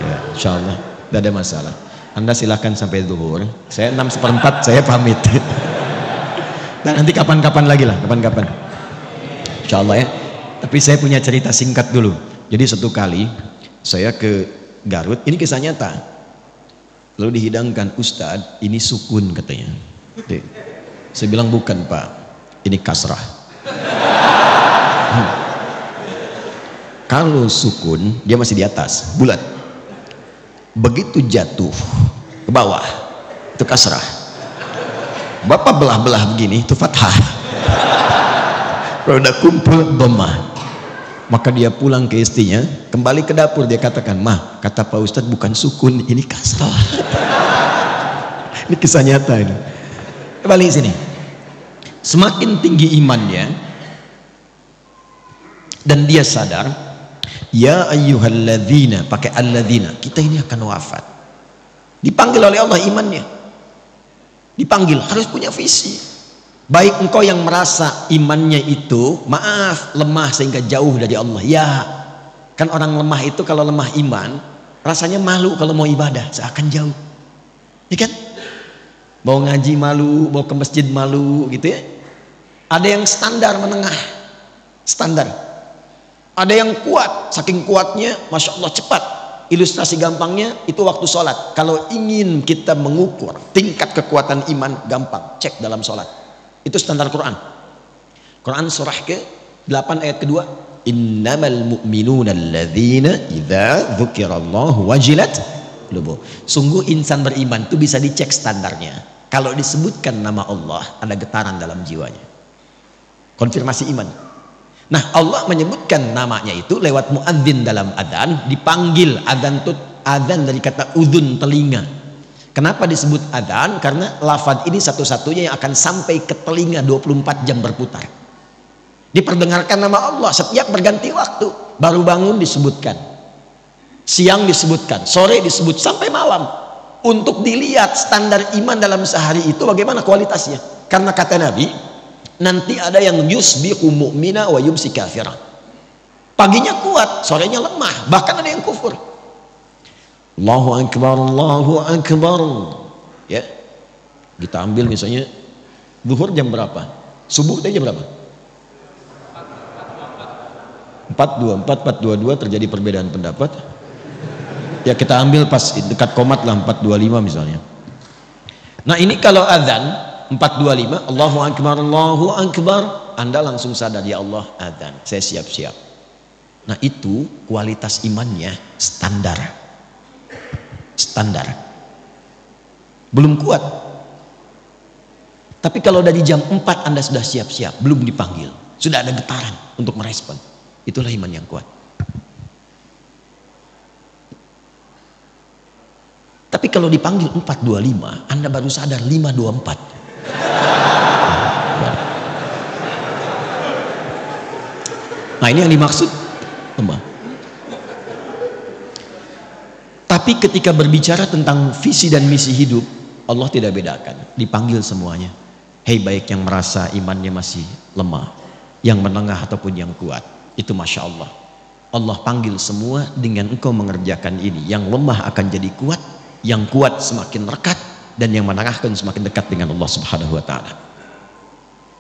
Ya, insya Allah tidak ada masalah. Anda silahkan sampai zuhur. Saya 6/4 saya pamit. Dan nanti kapan-kapan lagi lah, kapan-kapan. Insya Allah ya. Tapi saya punya cerita singkat dulu. Jadi satu kali saya ke Garut, ini kisah nyata. Lalu dihidangkan, Ustadz ini sukun katanya. Saya bilang bukan Pak, ini kasrah. Kalau sukun dia masih di atas, bulat. Begitu jatuh ke bawah itu kasrah. Bapak belah-belah begini itu fathah. Kalau udah kumpul dhammah. Maka dia pulang ke istrinya, kembali ke dapur, dia katakan, "Mah, kata Pak Ustadz bukan sukun, ini kasrah." Ini kisah nyata ini. Kembali sini. Semakin tinggi imannya dan dia sadar, ya ayyuhalladzina, pakai alladzina, kita ini akan wafat. Dipanggil oleh Allah imannya. Dipanggil, harus punya visi. Baik engkau yang merasa imannya itu maaf lemah sehingga jauh dari Allah, ya kan orang lemah itu kalau lemah iman rasanya malu kalau mau ibadah, seakan jauh, ya kan? Mau ngaji malu, mau ke masjid malu gitu ya. Ada yang standar menengah, standar. Ada yang kuat, saking kuatnya Masya Allah cepat. Ilustrasi gampangnya itu waktu sholat. Kalau ingin kita mengukur tingkat kekuatan iman, gampang, cek dalam sholat. Itu standar Quran. Quran surah ke-8 ayat kedua. Innamal mu'minuna alladzina idza dzukirallahu wajilat qulubuhum. Sungguh insan beriman itu bisa dicek standarnya. Kalau disebutkan nama Allah, ada getaran dalam jiwanya. Konfirmasi iman. Nah, Allah menyebutkan namanya itu lewat muadzin dalam adzan, dipanggil. Adzan itu adzan dari kata udhun, telinga. Kenapa disebut adzan? Karena lafaz ini satu-satunya yang akan sampai ke telinga 24 jam berputar. Diperdengarkan nama Allah setiap berganti waktu. Baru bangun disebutkan, siang disebutkan, sore disebut, sampai malam. Untuk dilihat standar iman dalam sehari itu bagaimana kualitasnya. Karena kata Nabi, nanti ada yang yusbihu mu'mina wa yumsi kafira. Paginya kuat, sorenya lemah, bahkan ada yang kufur. Allahu Akbar, Allahu Akbar. Ya, kita ambil misalnya zuhur jam berapa? Subuh tadi jam berapa? 4.22 terjadi perbedaan pendapat. Ya kita ambil pas dekat komat lah 4.25 misalnya. Nah ini kalau azan 4.25 Allahu Akbar, Allahu Akbar, Anda langsung sadar, ya Allah azan, saya siap-siap. Nah itu kualitas imannya standar, belum kuat. Tapi kalau dari jam 4 Anda sudah siap-siap, belum dipanggil, sudah ada getaran untuk merespon, itulah iman yang kuat. Tapi kalau dipanggil 4.25 Anda baru sadar 5.24. Nah ini yang dimaksud lemah. Tapi ketika berbicara tentang visi dan misi hidup, Allah tidak bedakan, dipanggil semuanya. Hei, baik yang merasa imannya masih lemah, yang menengah ataupun yang kuat, itu Masya Allah, Allah panggil semua dengan engkau mengerjakan ini. Yang lemah akan jadi kuat, yang kuat semakin rekat, dan yang menengah akan semakin dekat dengan Allah Subhanahu wa taala.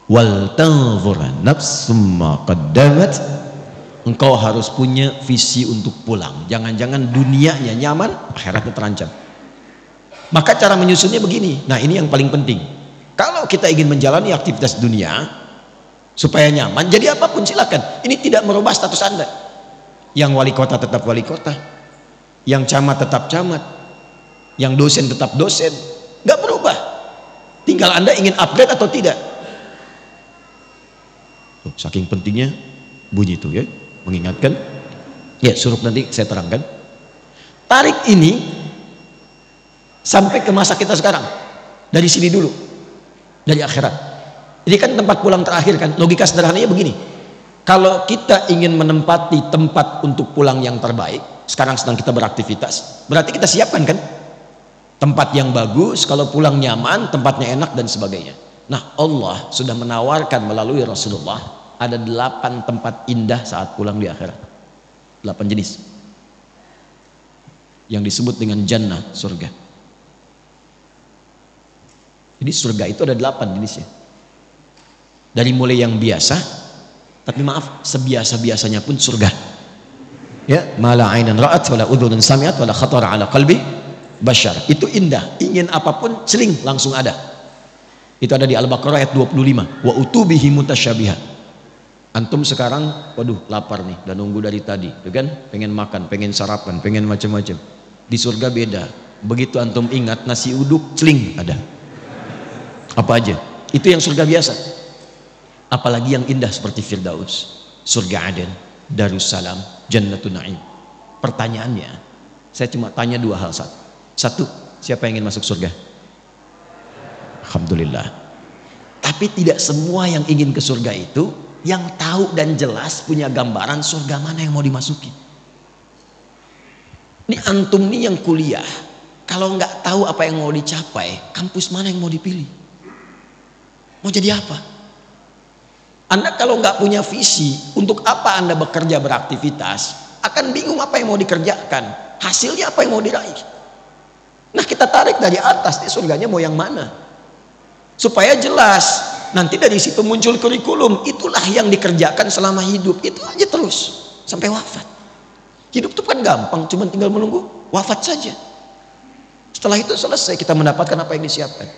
Wal tanzur nafsum ma qaddamat. Engkau harus punya visi untuk pulang. Jangan-jangan dunianya nyaman, akhiratnya terancam. Maka cara menyusunnya begini. Nah, ini yang paling penting. Kalau kita ingin menjalani aktivitas dunia supaya nyaman, jadi apapun silakan. Ini tidak merubah status Anda. Yang wali kota tetap wali kota, yang camat tetap camat, yang dosen tetap dosen, nggak berubah. Tinggal Anda ingin upgrade atau tidak. Saking pentingnya bunyi itu ya, mengingatkan. Ya, suruh nanti saya terangkan. Tarik ini sampai ke masa kita sekarang. Dari sini dulu, dari akhirat. Ini kan tempat pulang terakhir kan. Logika sederhananya begini. Kalau kita ingin menempati tempat untuk pulang yang terbaik, sekarang sedang kita beraktivitas, berarti kita siapkan kan tempat yang bagus, kalau pulang nyaman, tempatnya enak dan sebagainya. Nah, Allah sudah menawarkan melalui Rasulullah ada 8 tempat indah saat pulang di akhirat. 8 jenis yang disebut dengan jannah, surga. Jadi surga itu ada 8 jenisnya. Dari mulai yang biasa, tapi maaf, sebiasa-biasanya pun surga. Ya, mala ainan ra'at wala udhunun sami'at wala khatara ala qalbi bashar. Itu indah, ingin apapun seling langsung ada. Itu ada di Al-Baqarah ayat 25. Wa utubihi mutasyabihat. Antum sekarang, waduh lapar nih, dan nunggu dari tadi, tuh kan? Pengen makan, pengen sarapan, pengen macam-macam. Di surga beda. Begitu antum ingat nasi uduk, celing ada. Apa aja? Itu yang surga biasa. Apalagi yang indah seperti Firdaus, surga Aden, Darussalam, Jannatun Na'im. Pertanyaannya, saya cuma tanya 2 hal. Satu, siapa yang ingin masuk surga? Alhamdulillah. Tapi tidak semua yang ingin ke surga itu yang tahu dan jelas punya gambaran surga mana yang mau dimasuki. Ini antum nih yang kuliah, kalau nggak tahu apa yang mau dicapai, kampus mana yang mau dipilih? Mau jadi apa? Anda kalau nggak punya visi, untuk apa Anda bekerja beraktivitas, akan bingung apa yang mau dikerjakan, hasilnya apa yang mau diraih. Nah, kita tarik dari atas, nih surganya mau yang mana? Supaya jelas, nanti dari situ muncul kurikulum, itulah yang dikerjakan selama hidup, itu aja terus sampai wafat. Hidup itu kan gampang, cuma tinggal menunggu wafat saja. Setelah itu selesai, kita mendapatkan apa yang disiapkan.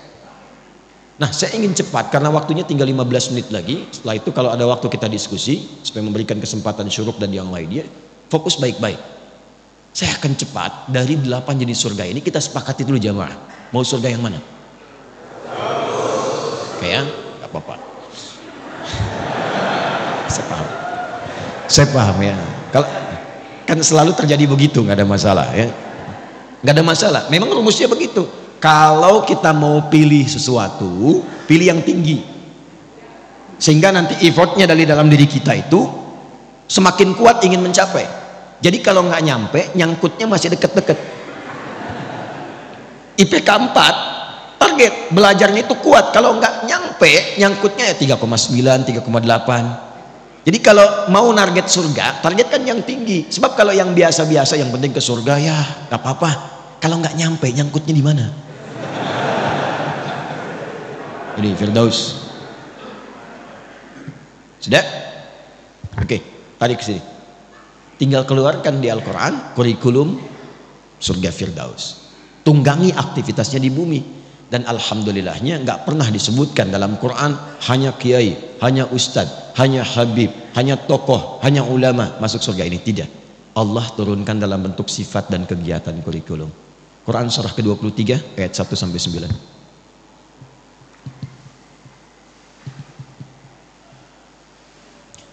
Nah, saya ingin cepat karena waktunya tinggal 15 menit lagi. Setelah itu kalau ada waktu kita diskusi supaya memberikan kesempatan Syuruk dan yang lainnya. Fokus baik-baik. Saya akan cepat, dari 8 jenis surga ini kita sepakati dulu jamaah. Mau surga yang mana? Oke ya, gak apa-apa. Saya paham ya. Kalau kan selalu terjadi begitu, nggak ada masalah ya. Nggak ada masalah. Memang rumusnya begitu. Kalau kita mau pilih sesuatu, pilih yang tinggi. Sehingga nanti effortnya dari dalam diri kita itu semakin kuat ingin mencapai. Jadi kalau nggak nyampe, nyangkutnya masih deket-deket. IPK 4, target belajarnya itu kuat. Kalau nggak nyampe, nyangkutnya ya 3,9, 3,8. Jadi kalau mau target surga, targetkan yang tinggi. Sebab kalau yang biasa-biasa yang penting ke surga ya gak apa-apa. Kalau nggak nyampe, nyangkutnya di mana? Ini Firdaus. Sudah? Oke, tarik ke sini. Tinggal keluarkan di Al-Quran kurikulum surga Firdaus. Tunggangi aktivitasnya di bumi. Dan alhamdulillahnya nggak pernah disebutkan dalam Quran hanya kiai, hanya ustadz, hanya habib, hanya tokoh, hanya ulama masuk surga ini. Tidak. Allah turunkan dalam bentuk sifat dan kegiatan kurikulum. Quran surah ke-23 ayat 1 sampai 9.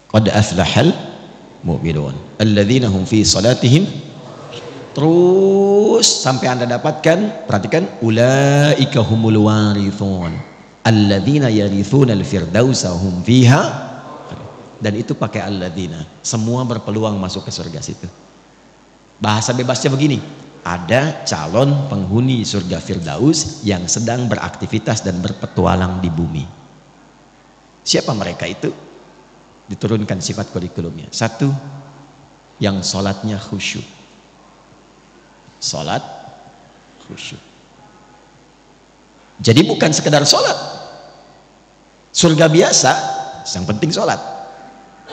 Qad aflahal mu'minun alladzina hum fi salatihim, terus sampai Anda dapatkan, perhatikan, ulaika humul warithun alladzina yarithuna al-firdausa hum fiha, dan itu pakai alladzina, semua berpeluang masuk ke surga situ. Bahasa bebasnya begini, ada calon penghuni surga Firdaus yang sedang beraktivitas dan berpetualang di bumi. Siapa mereka itu? Diturunkan sifat kurikulumnya. Satu, yang sholatnya khusyuk. Sholat khusyuk. Jadi bukan sekedar sholat. Surga biasa, yang penting sholat.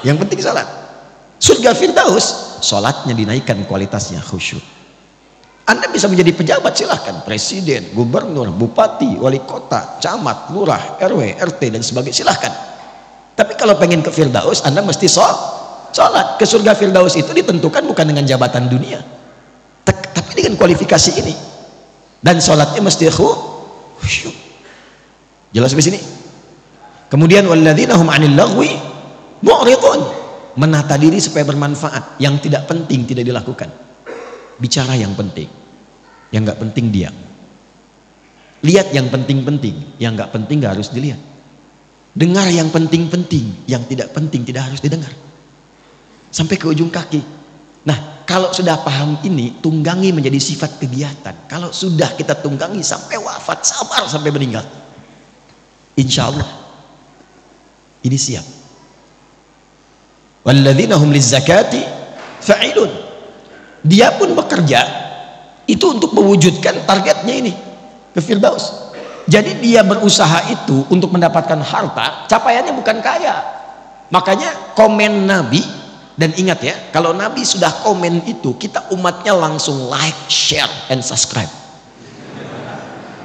Yang penting sholat. Surga Firdaus, sholatnya dinaikkan kualitasnya khusyuk. Anda bisa menjadi pejabat, silahkan. Presiden, gubernur, bupati, wali kota, camat, lurah, RW, RT, dan sebagainya, silahkan. Tapi kalau pengen ke Firdaus, Anda mesti sholat. Ke surga Firdaus itu ditentukan bukan dengan jabatan dunia, tapi dengan kualifikasi ini. Dan sholatnya mesti khusyuk. Jelas sampai sini? Kemudian walladzina hum 'anil lagwi mu'ridun, menata diri supaya bermanfaat. Yang tidak penting tidak dilakukan. Bicara yang penting, yang nggak penting diam. Lihat yang penting-penting, yang nggak penting nggak harus dilihat. Dengar yang penting-penting, yang tidak penting tidak harus didengar. Sampai ke ujung kaki. Nah, kalau sudah paham ini, tunggangi menjadi sifat kegiatan. Kalau sudah kita tunggangi sampai wafat, sabar sampai meninggal, insya Allah ini siap. Walladzina hum lizzakati fa'ilun. Dia pun bekerja itu untuk mewujudkan targetnya ini ke Firdaus. Jadi dia berusaha itu untuk mendapatkan harta, capaiannya bukan kaya. Makanya komen Nabi, dan ingat ya, kalau Nabi sudah komen itu, kita umatnya langsung like, share, and subscribe.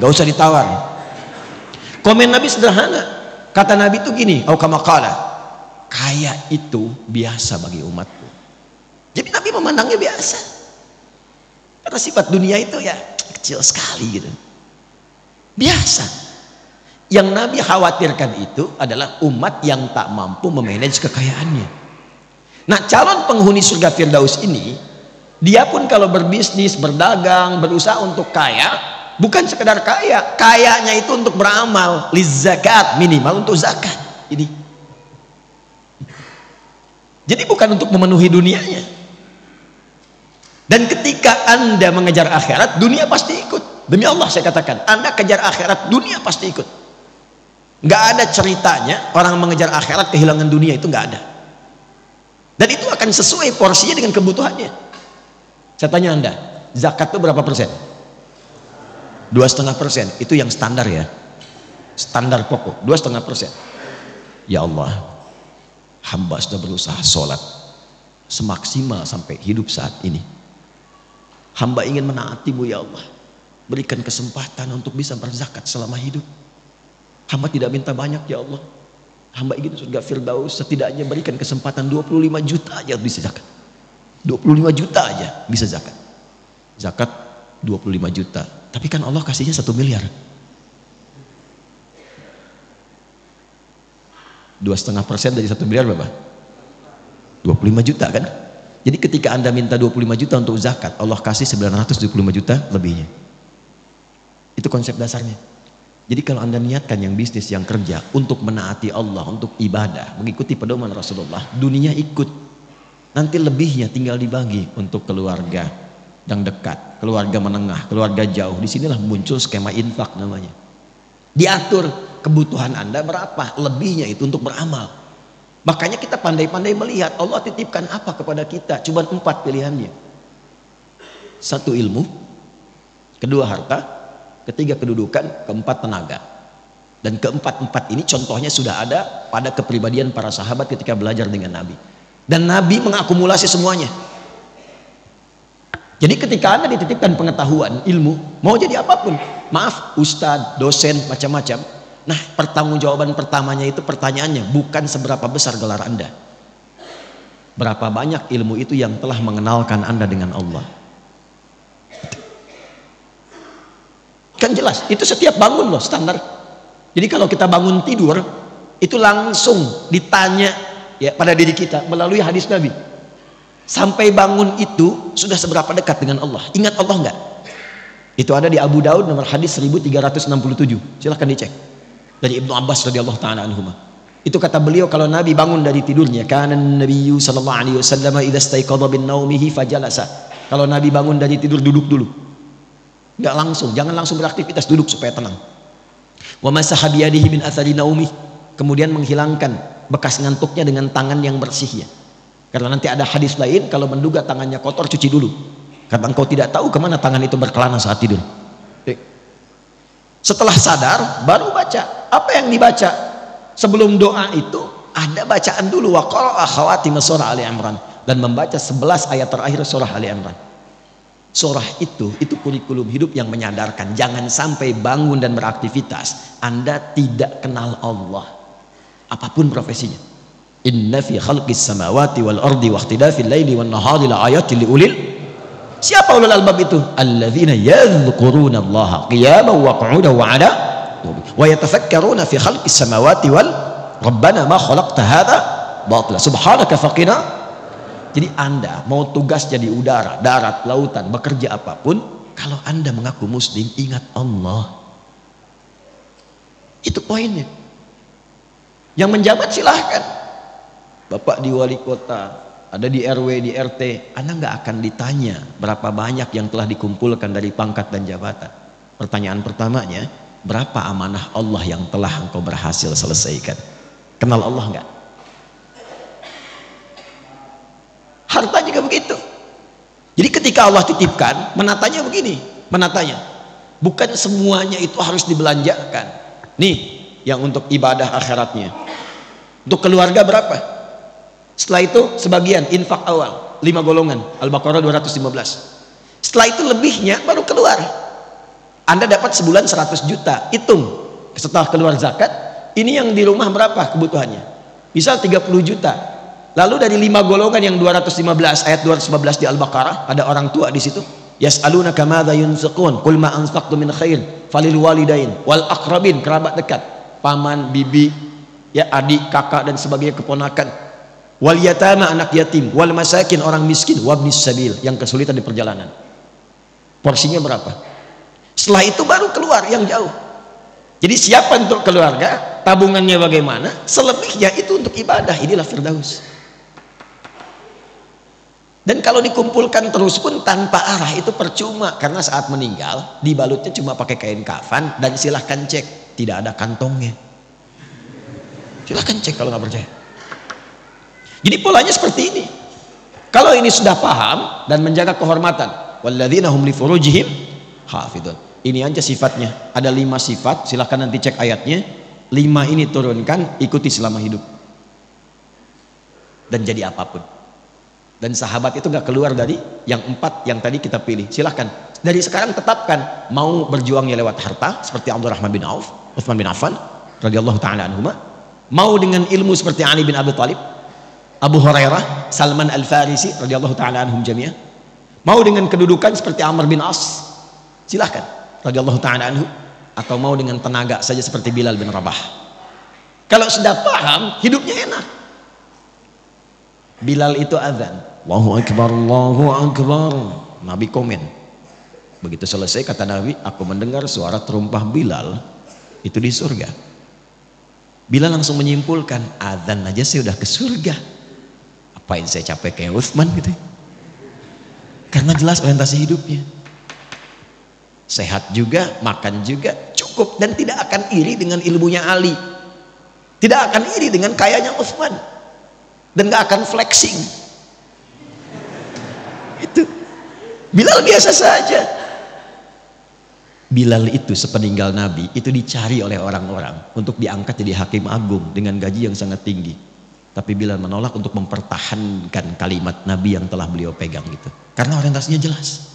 Gak usah ditawar. Komen Nabi sederhana. Kata Nabi itu gini, au kama qala, kaya itu biasa bagi umatku. Jadi Nabi memandangnya biasa. Karena sifat dunia itu ya kecil sekali gitu. Biasa. Yang Nabi khawatirkan itu adalah umat yang tak mampu memanage kekayaannya. Nah, calon penghuni surga Firdaus ini, dia pun kalau berbisnis, berdagang, berusaha untuk kaya, bukan sekedar kaya, kayanya itu untuk beramal, lizakat, minimal untuk zakat. Ini. Jadi bukan untuk memenuhi dunianya. Dan ketika Anda mengejar akhirat, dunia pasti ikut. Demi Allah saya katakan, Anda kejar akhirat, dunia pasti ikut. Nggak ada ceritanya orang mengejar akhirat kehilangan dunia, itu nggak ada. Dan itu akan sesuai porsinya dengan kebutuhannya. Saya tanya Anda, zakat itu berapa persen? 2,5%. Itu yang standar ya, standar pokok 2,5%. Ya Allah, hamba sudah berusaha sholat semaksimal sampai hidup saat ini. Hamba ingin menaati-Mu ya Allah. Berikan kesempatan untuk bisa berzakat selama hidup. Hamba tidak minta banyak ya Allah. Hamba ingin surga Firdaus, setidaknya berikan kesempatan 25 juta aja bisa zakat. 25 juta aja bisa zakat. Zakat 25 juta. Tapi kan Allah kasihnya 1 miliar. 2,5% dari 1 miliar berapa? 25 juta kan? Jadi ketika Anda minta 25 juta untuk zakat, Allah kasih 925 juta lebihnya. Itu konsep dasarnya. Jadi kalau Anda niatkan yang bisnis, yang kerja untuk menaati Allah, untuk ibadah, mengikuti pedoman Rasulullah, dunia ikut. Nanti lebihnya tinggal dibagi untuk keluarga yang dekat, keluarga menengah, keluarga jauh. Disinilah muncul skema infak namanya. Diatur kebutuhan Anda berapa, lebihnya itu untuk beramal. Makanya kita pandai-pandai melihat Allah titipkan apa kepada kita. Cuma 4 pilihannya. 1 ilmu, 2 harta, 3 kedudukan, 4 tenaga. Dan keempat ini contohnya sudah ada pada kepribadian para sahabat ketika belajar dengan Nabi. Dan Nabi mengakumulasi semuanya. Jadi ketika Anda dititipkan pengetahuan, ilmu, mau jadi apapun, maaf, ustadz, dosen, macam-macam. Nah, pertanggungjawaban pertamanya itu pertanyaannya bukan seberapa besar gelar Anda. Berapa banyak ilmu itu yang telah mengenalkan Anda dengan Allah. Kan jelas, itu setiap bangun loh standar. Jadi kalau kita bangun tidur, itu langsung ditanya ya pada diri kita melalui hadis Nabi. Sampai bangun itu sudah seberapa dekat dengan Allah? Ingat Allah enggak? Itu ada di Abu Daud nomor hadis 1367. Silahkan dicek. Dari Ibnu Abbas radhiyallahu taala anhuma. Itu kata beliau kalau Nabi bangun dari tidurnya, kana Nabiyyu sallallahu alaihi wasallam idza staiqadha bin naumihi fajalasa. Kalau Nabi bangun dari tidur duduk dulu. Enggak langsung, jangan langsung beraktivitas, duduk supaya tenang. Wa masaha bi yadihi min athari naumih. Kemudian menghilangkan bekas ngantuknya dengan tangan yang bersih ya. Karena nanti ada hadis lain, kalau menduga tangannya kotor cuci dulu. Karena engkau tidak tahu kemana tangan itu berkelana saat tidur. Setelah sadar, baru baca. Apa yang dibaca? Sebelum doa itu, ada bacaan dulu. Wa qara'a khawatim surah Ali Imran. Dan membaca 11 ayat terakhir surah Ali Imran. Surah itu kurikulum hidup yang menyadarkan. Jangan sampai bangun dan beraktivitas, Anda tidak kenal Allah. Apapun profesinya. Inna fi khalqis samawati wal ardi wa ikhtilafil laili wan nahari la ayatin liulil. Siapa ulul albab itu? Alladzina yadhkuruna Allaha qiyaman wa qu'udan wa 'ala wa yatafakkaruna fi khalqis samawati wal rabbana ma khalaqta hadza batila subhanaka faqina. Jadi Anda mau tugas jadi udara, darat, lautan, bekerja apapun, kalau Anda mengaku muslim, ingat Allah. Itu poinnya. Yang menjabat silahkan. Bapak di wali kota, ada di RW, di RT, Anda nggak akan ditanya berapa banyak yang telah dikumpulkan dari pangkat dan jabatan. Pertanyaan pertamanya, berapa amanah Allah yang telah engkau berhasil selesaikan? Kenal Allah nggak? Harta juga begitu. Jadi ketika Allah titipkan, menatanya begini, menatanya. Bukan semuanya itu harus dibelanjakan. Nih, yang untuk ibadah akhiratnya. Untuk keluarga berapa? Setelah itu sebagian infak awal 5 golongan Al-Baqarah 215. Setelah itu lebihnya baru keluar. Anda dapat sebulan 100 juta, hitung setelah keluar zakat, ini yang di rumah berapa kebutuhannya? Misal 30 juta. Lalu dari 5 golongan yang 215 ayat 215 di Al-Baqarah, ada orang tua di situ. Yas'alunaka madza yunfiqun qul ma anfaqtum min khair falil walidain wal aqrabin, kerabat dekat, paman, bibi, ya adik, kakak dan sebagainya, keponakan. Wal yatama, anak yatim, wal masakin, orang miskin, wabnis sabil, yang kesulitan di perjalanan. Porsinya berapa? Setelah itu baru keluar yang jauh. Jadi siapa untuk keluarga, tabungannya bagaimana, selebihnya itu untuk ibadah. Inilah Firdaus. Dan kalau dikumpulkan terus pun tanpa arah itu percuma, karena saat meninggal dibalutnya cuma pakai kain kafan dan silahkan cek, tidak ada kantongnya. Silahkan cek kalau nggak percaya. Jadi polanya seperti ini. Kalau ini sudah paham dan menjaga kehormatan, walladzina hum li furujihim hafidun. Ini aja sifatnya. Ada 5 sifat, silahkan nanti cek ayatnya. 5 ini turunkan, ikuti selama hidup. Dan jadi apapun. Dan sahabat itu gak keluar dari yang 4 yang tadi kita pilih. Silahkan. Dari sekarang tetapkan mau berjuangnya lewat harta seperti Abdurrahman bin Auf, Utsman bin Affan radhiyallahu taala anhuma. Mau dengan ilmu seperti Ali bin Abi Thalib, Abu Hurairah, Salman Al-Farisi radhiyallahu taala anhum jami'ah. Mau dengan kedudukan seperti Amr bin As, silahkan radhiyallahu taala anhu, atau mau dengan tenaga saja seperti Bilal bin Rabah. Kalau sudah paham, hidupnya enak. Bilal itu azan, Allahu akbar, Allahu akbar. Nabi komen. Begitu selesai kata Nabi, aku mendengar suara terumpah Bilal itu di surga. Bilal langsung menyimpulkan, azan aja saya udah ke surga. Apain saya capek kayak Utsman gitu. Karena jelas orientasi hidupnya. Sehat juga, makan juga, cukup, dan tidak akan iri dengan ilmunya Ali. Tidak akan iri dengan kayanya Utsman. dan nggak akan flexing. Itu Bilal biasa saja. Bilal itu sepeninggal Nabi itu dicari oleh orang-orang untuk diangkat jadi hakim agung dengan gaji yang sangat tinggi. Tapi Bilal menolak untuk mempertahankan kalimat Nabi yang telah beliau pegang gitu. Karena orientasinya jelas.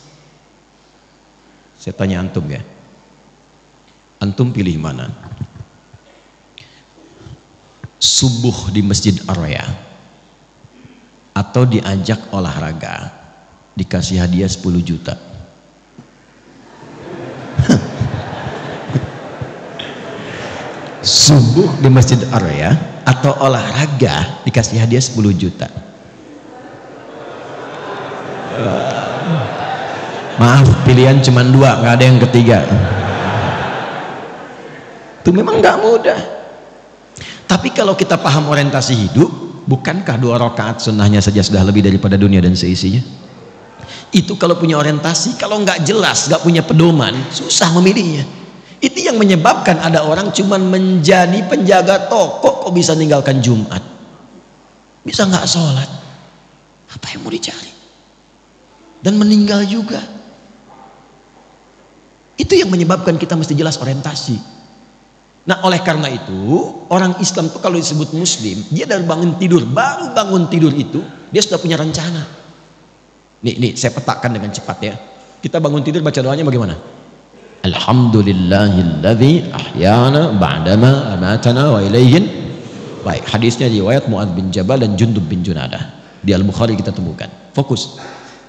Saya tanya antum ya. Antum pilih mana? Subuh di Masjid Ar-Raya atau diajak olahraga dikasih hadiah 10 juta? Subuh di Masjid Ar-Raya atau olahraga dikasih hadiah 10 juta? Maaf, pilihan cuma 2, nggak ada yang ketiga. Itu memang nggak mudah. Tapi kalau kita paham orientasi hidup, bukankah 2 rakaat sunnahnya saja sudah lebih daripada dunia dan seisinya? Itu kalau punya orientasi. Kalau nggak jelas, nggak punya pedoman, susah memilihnya. Itu yang menyebabkan ada orang cuman menjadi penjaga toko kok bisa meninggalkan Jumat, bisa nggak sholat, apa yang mau dicari, dan meninggal juga. Itu yang menyebabkan kita mesti jelas orientasi. Nah, oleh karena itu orang Islam tuh kalau disebut muslim, dia dari bangun tidur, baru bangun tidur itu dia sudah punya rencana. Nih saya petakan dengan cepat ya. Kita bangun tidur baca doanya bagaimana? Alhamdulillahilladzi ahyana ba'dama amatana wa ilaihin. Baik, hadisnya riwayat Mu'adz bin Jabal dan Jundub bin Junadah. Di Al-Bukhari kita temukan. Fokus.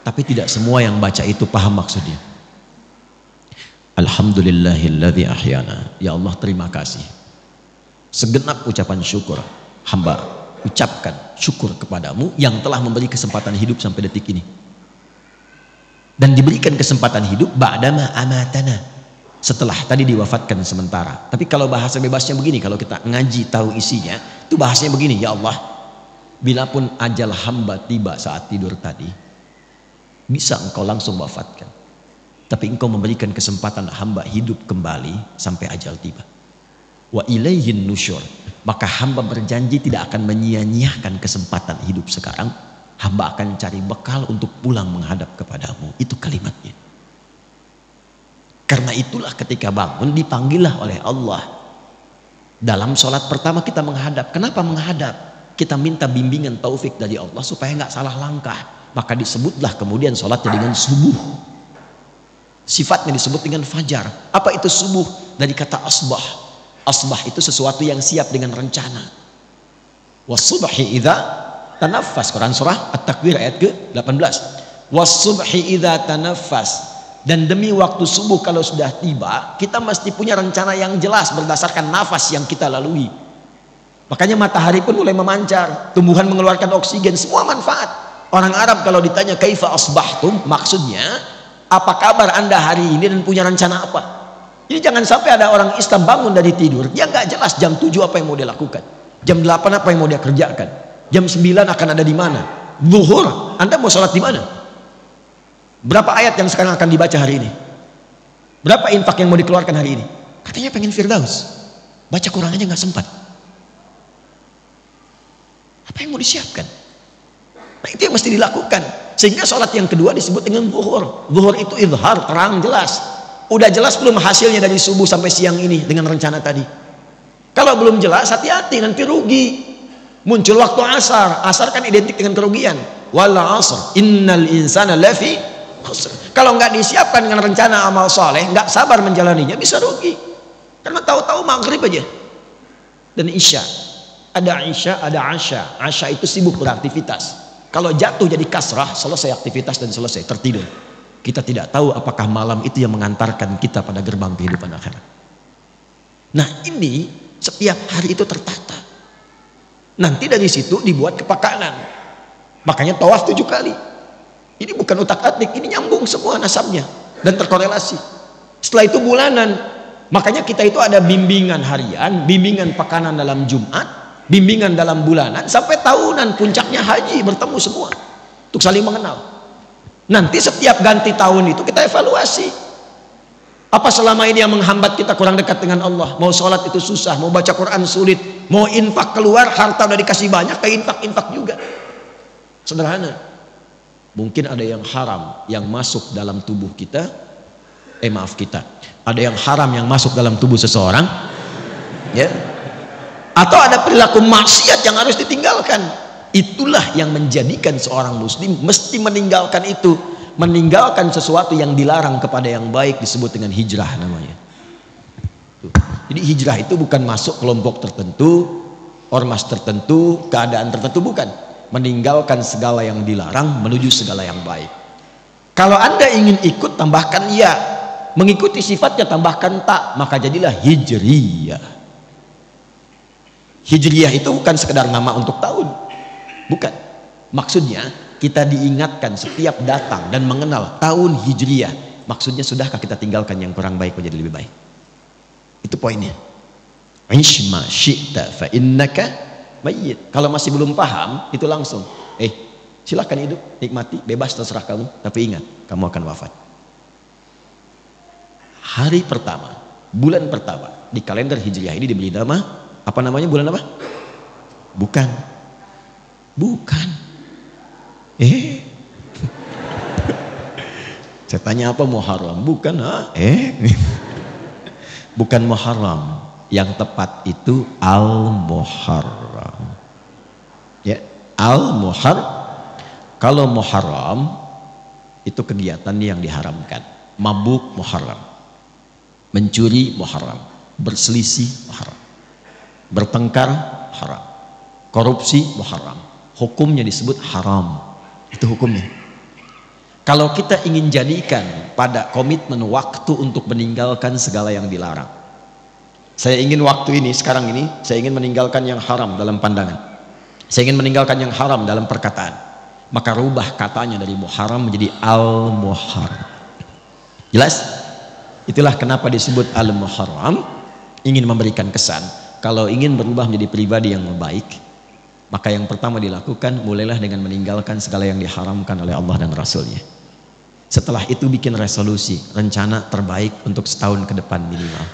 Tapi tidak semua yang baca itu paham maksudnya. Alhamdulillahilladzi ahyana. Ya Allah, terima kasih. Segenap ucapan syukur hamba ucapkan syukur kepadamu yang telah memberi kesempatan hidup sampai detik ini. Dan diberikan kesempatan hidup ba'dama amatana, setelah tadi diwafatkan sementara. Tapi kalau bahasa bebasnya begini, kalau kita ngaji tahu isinya, itu bahasanya begini, ya Allah, bila pun ajal hamba tiba saat tidur tadi, bisa engkau langsung wafatkan, tapi engkau memberikan kesempatan hamba hidup kembali sampai ajal tiba. Wa ilaihin nusyur, maka hamba berjanji tidak akan menyia-nyiakan kesempatan hidup sekarang. Hamba akan cari bekal untuk pulang menghadap kepadamu. Itu kalimatnya. Karena itulah ketika bangun dipanggillah oleh Allah. Dalam sholat pertama kita menghadap. Kenapa menghadap? Kita minta bimbingan taufik dari Allah supaya nggak salah langkah. Maka disebutlah kemudian sholatnya dengan subuh. Sifatnya disebut dengan fajar. Apa itu subuh? Dari kata asbah. Asbah itu sesuatu yang siap dengan rencana. Wasubhi idza tanaffas. Quran surah At-Takwir ayat ke-18. Wasubhi idza tanaffas. Dan demi waktu subuh kalau sudah tiba, kita mesti punya rencana yang jelas berdasarkan nafas yang kita lalui. Makanya matahari pun mulai memancar, tumbuhan mengeluarkan oksigen, semua manfaat. Orang Arab kalau ditanya kaifa asbahtum, maksudnya apa kabar anda hari ini dan punya rencana apa. Jadi jangan sampai ada orang Islam bangun dari tidur, dia nggak jelas jam 7 apa yang mau dia lakukan, jam 8 apa yang mau dia kerjakan, jam 9 akan ada di mana, zuhur anda mau sholat di mana. Berapa ayat yang sekarang akan dibaca hari ini? Berapa infak yang mau dikeluarkan hari ini? Katanya pengen Firdaus, baca Quran aja nggak sempat. Apa yang mau disiapkan? Nah, itu yang mesti dilakukan. Sehingga sholat yang kedua disebut dengan zuhur. Zuhur itu izhar, terang, jelas. Udah jelas belum hasilnya dari subuh sampai siang ini dengan rencana tadi? Kalau belum jelas, hati-hati, nanti rugi. Muncul waktu asar. Asar kan identik dengan kerugian. Wal asr innal insana lafi. Kalau nggak disiapkan dengan rencana amal soleh, nggak sabar menjalaninya, bisa rugi. Karena tahu-tahu maghrib aja. Dan isya, ada isya, ada asya. Asya itu sibuk beraktivitas. Kalau jatuh jadi kasrah, selesai aktivitas dan selesai tertidur. Kita tidak tahu apakah malam itu yang mengantarkan kita pada gerbang kehidupan akhirat. Nah, ini setiap hari itu tertata. Nanti dari situ dibuat kepakanan. Makanya tawaf 7 kali. Ini bukan utak-atik, ini nyambung semua nasabnya dan terkorelasi. Setelah itu bulanan. Makanya kita itu ada bimbingan harian, bimbingan pekanan dalam Jumat, bimbingan dalam bulanan, sampai tahunan, puncaknya haji, bertemu semua untuk saling mengenal. Nanti setiap ganti tahun itu kita evaluasi. Apa selama ini yang menghambat kita kurang dekat dengan Allah? Mau sholat itu susah, mau baca Quran sulit, mau infak keluar, harta udah dikasih banyak, kayak infak juga. Sederhana. Mungkin ada yang haram yang masuk dalam tubuh kita, ada yang haram yang masuk dalam tubuh seseorang, ya. Atau ada perilaku maksiat yang harus ditinggalkan. Itulah yang menjadikan seorang muslim mesti meninggalkan itu. Meninggalkan sesuatu yang dilarang kepada yang baik disebut dengan hijrah namanya. Jadi hijrah itu bukan masuk kelompok tertentu, ormas tertentu, keadaan tertentu, bukan. Meninggalkan segala yang dilarang menuju segala yang baik. Kalau Anda ingin ikut, tambahkan ya. Mengikuti sifatnya, tambahkan tak. Maka jadilah hijriyah. Hijriyah itu bukan sekedar nama untuk tahun, bukan. Maksudnya kita diingatkan setiap datang dan mengenal tahun hijriyah. Maksudnya sudahkah kita tinggalkan yang kurang baik menjadi lebih baik? Itu poinnya. Ish ma syi'ta fa innaka mayyit. Kalau masih belum paham, itu langsung silakan hidup, nikmati, bebas, terserah kamu, tapi ingat, kamu akan wafat. Hari pertama, bulan pertama di kalender hijriyah ini diberi nama apa namanya? Bulan apa? Bukan. Saya tanya apa? Muharram? Bukan. Bukan Muharram. Yang tepat itu Al-Muharram. Ya, Al-Muharram. Kalau Muharram itu kegiatan yang diharamkan. Mabuk Muharram. Mencuri Muharram. Berselisih Muharram. Bertengkar haram. Korupsi Muharram. Hukumnya disebut haram. Itu hukumnya. Kalau kita ingin jadikan pada komitmen waktu untuk meninggalkan segala yang dilarang. Saya ingin waktu ini, sekarang ini, saya ingin meninggalkan yang haram dalam pandangan. Saya ingin meninggalkan yang haram dalam perkataan. Maka rubah katanya dari muharram menjadi al-muharram. Jelas? Itulah kenapa disebut al-muharram. Ingin memberikan kesan. Kalau ingin berubah menjadi pribadi yang baik, maka yang pertama dilakukan, mulailah dengan meninggalkan segala yang diharamkan oleh Allah dan Rasulnya. Setelah itu bikin resolusi, rencana terbaik untuk setahun ke depan minimal.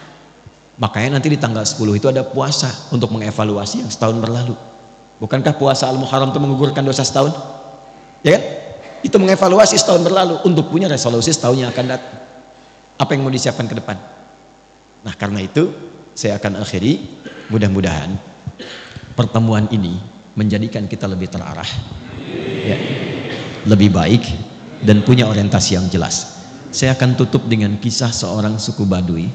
Makanya nanti di tanggal 10 itu ada puasa untuk mengevaluasi yang setahun berlalu. Bukankah puasa Al-Muharram itu menggugurkan dosa setahun? Ya kan? Itu mengevaluasi setahun berlalu untuk punya resolusi setahun yang akan datang. Apa yang mau disiapkan ke depan? Nah, karena itu saya akan akhiri, mudah-mudahan pertemuan ini menjadikan kita lebih terarah, ya, lebih baik, dan punya orientasi yang jelas. Saya akan tutup dengan kisah seorang suku Badui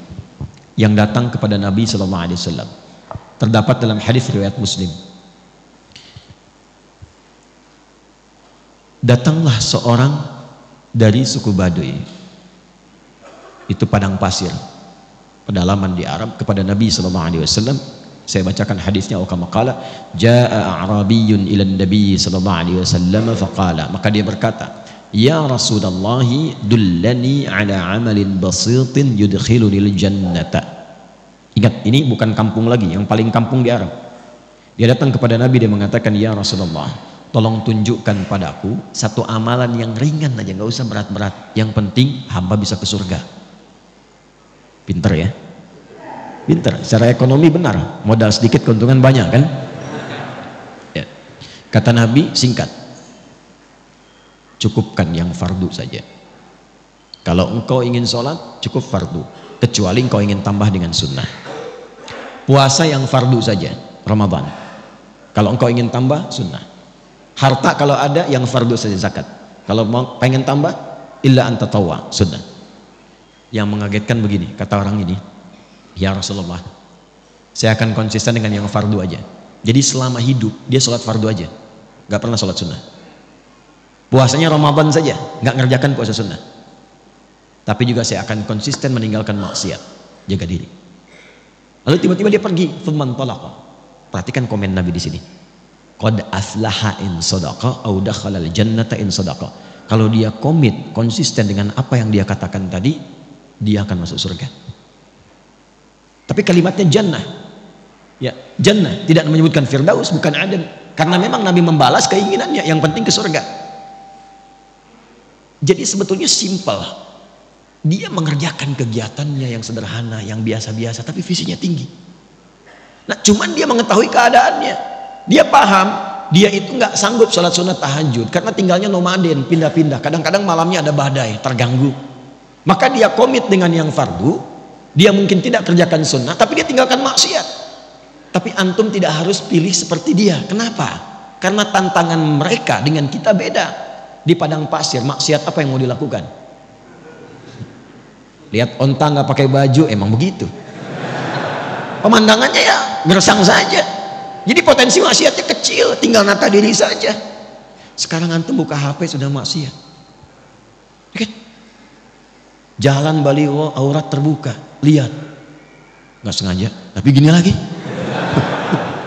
yang datang kepada Nabi SAW. Terdapat dalam hadis riwayat Muslim. Datanglah seorang dari suku Badui, itu padang pasir, pedalaman di Arab, kepada Nabi SAW. Saya bacakan hadisnya. Kama qala jaa a'rabiyyun ila nabi sallallahu alaihi wasallam faqala, maka dia berkata, ya Rasulullah, dullani ala amalin basitin yudkhilunil jannata. Ingat, ini bukan kampung lagi, yang paling kampung di Arab. Dia datang kepada Nabi, dia mengatakan, ya Rasulullah, tolong tunjukkan padaku satu amalan yang ringan aja, nggak usah berat-berat, yang penting hamba bisa ke surga. Pinter ya, pinter, secara ekonomi benar, modal sedikit keuntungan banyak kan ya. Kata Nabi, singkat, cukupkan yang fardu saja. Kalau engkau ingin sholat, cukup fardu, kecuali engkau ingin tambah dengan sunnah. Puasa yang fardu saja, Ramadan. Kalau engkau ingin tambah, sunnah. Harta kalau ada, yang fardu saja, zakat. Kalau mau pengen tambah, illa anta tawwa, sunnah. Yang mengagetkan begini, kata orang ini, ya Rasulullah, saya akan konsisten dengan yang fardu aja. Jadi selama hidup dia sholat fardu aja, nggak pernah sholat sunnah. Puasanya Ramadan saja, nggak ngerjakan puasa sunnah. Tapi juga saya akan konsisten meninggalkan maksiat, jaga diri. Lalu tiba-tiba dia pergi, thumman talaqa. Perhatikan komen Nabi di sini. Qad aflaha in sadaqa au dakhala al-jannata in sadaqa. Kalau dia komit, konsisten dengan apa yang dia katakan tadi, dia akan masuk surga. Tapi kalimatnya jannah, ya jannah, tidak menyebutkan firdaus, bukan aden, karena memang Nabi membalas keinginannya, yang penting ke surga. Jadi sebetulnya simpel. Dia mengerjakan kegiatannya yang sederhana, yang biasa-biasa, tapi visinya tinggi. Nah, cuman dia mengetahui keadaannya. Dia paham, dia itu nggak sanggup sholat sunat tahajud karena tinggalnya nomaden, pindah-pindah. Kadang-kadang malamnya ada badai, terganggu. Maka dia komit dengan yang fardu. Dia mungkin tidak kerjakan sunnah, tapi dia tinggalkan maksiat. Tapi antum tidak harus pilih seperti dia. Kenapa? Karena tantangan mereka dengan kita beda. Di padang pasir, maksiat apa yang mau dilakukan? Lihat onta nggak pakai baju, emang begitu. Pemandangannya ya gersang saja. Jadi potensi maksiatnya kecil, tinggal nata diri saja. Sekarang antum buka HP sudah maksiat. Oke? Jalan baliho aurat terbuka, lihat. Nggak sengaja, tapi gini lagi.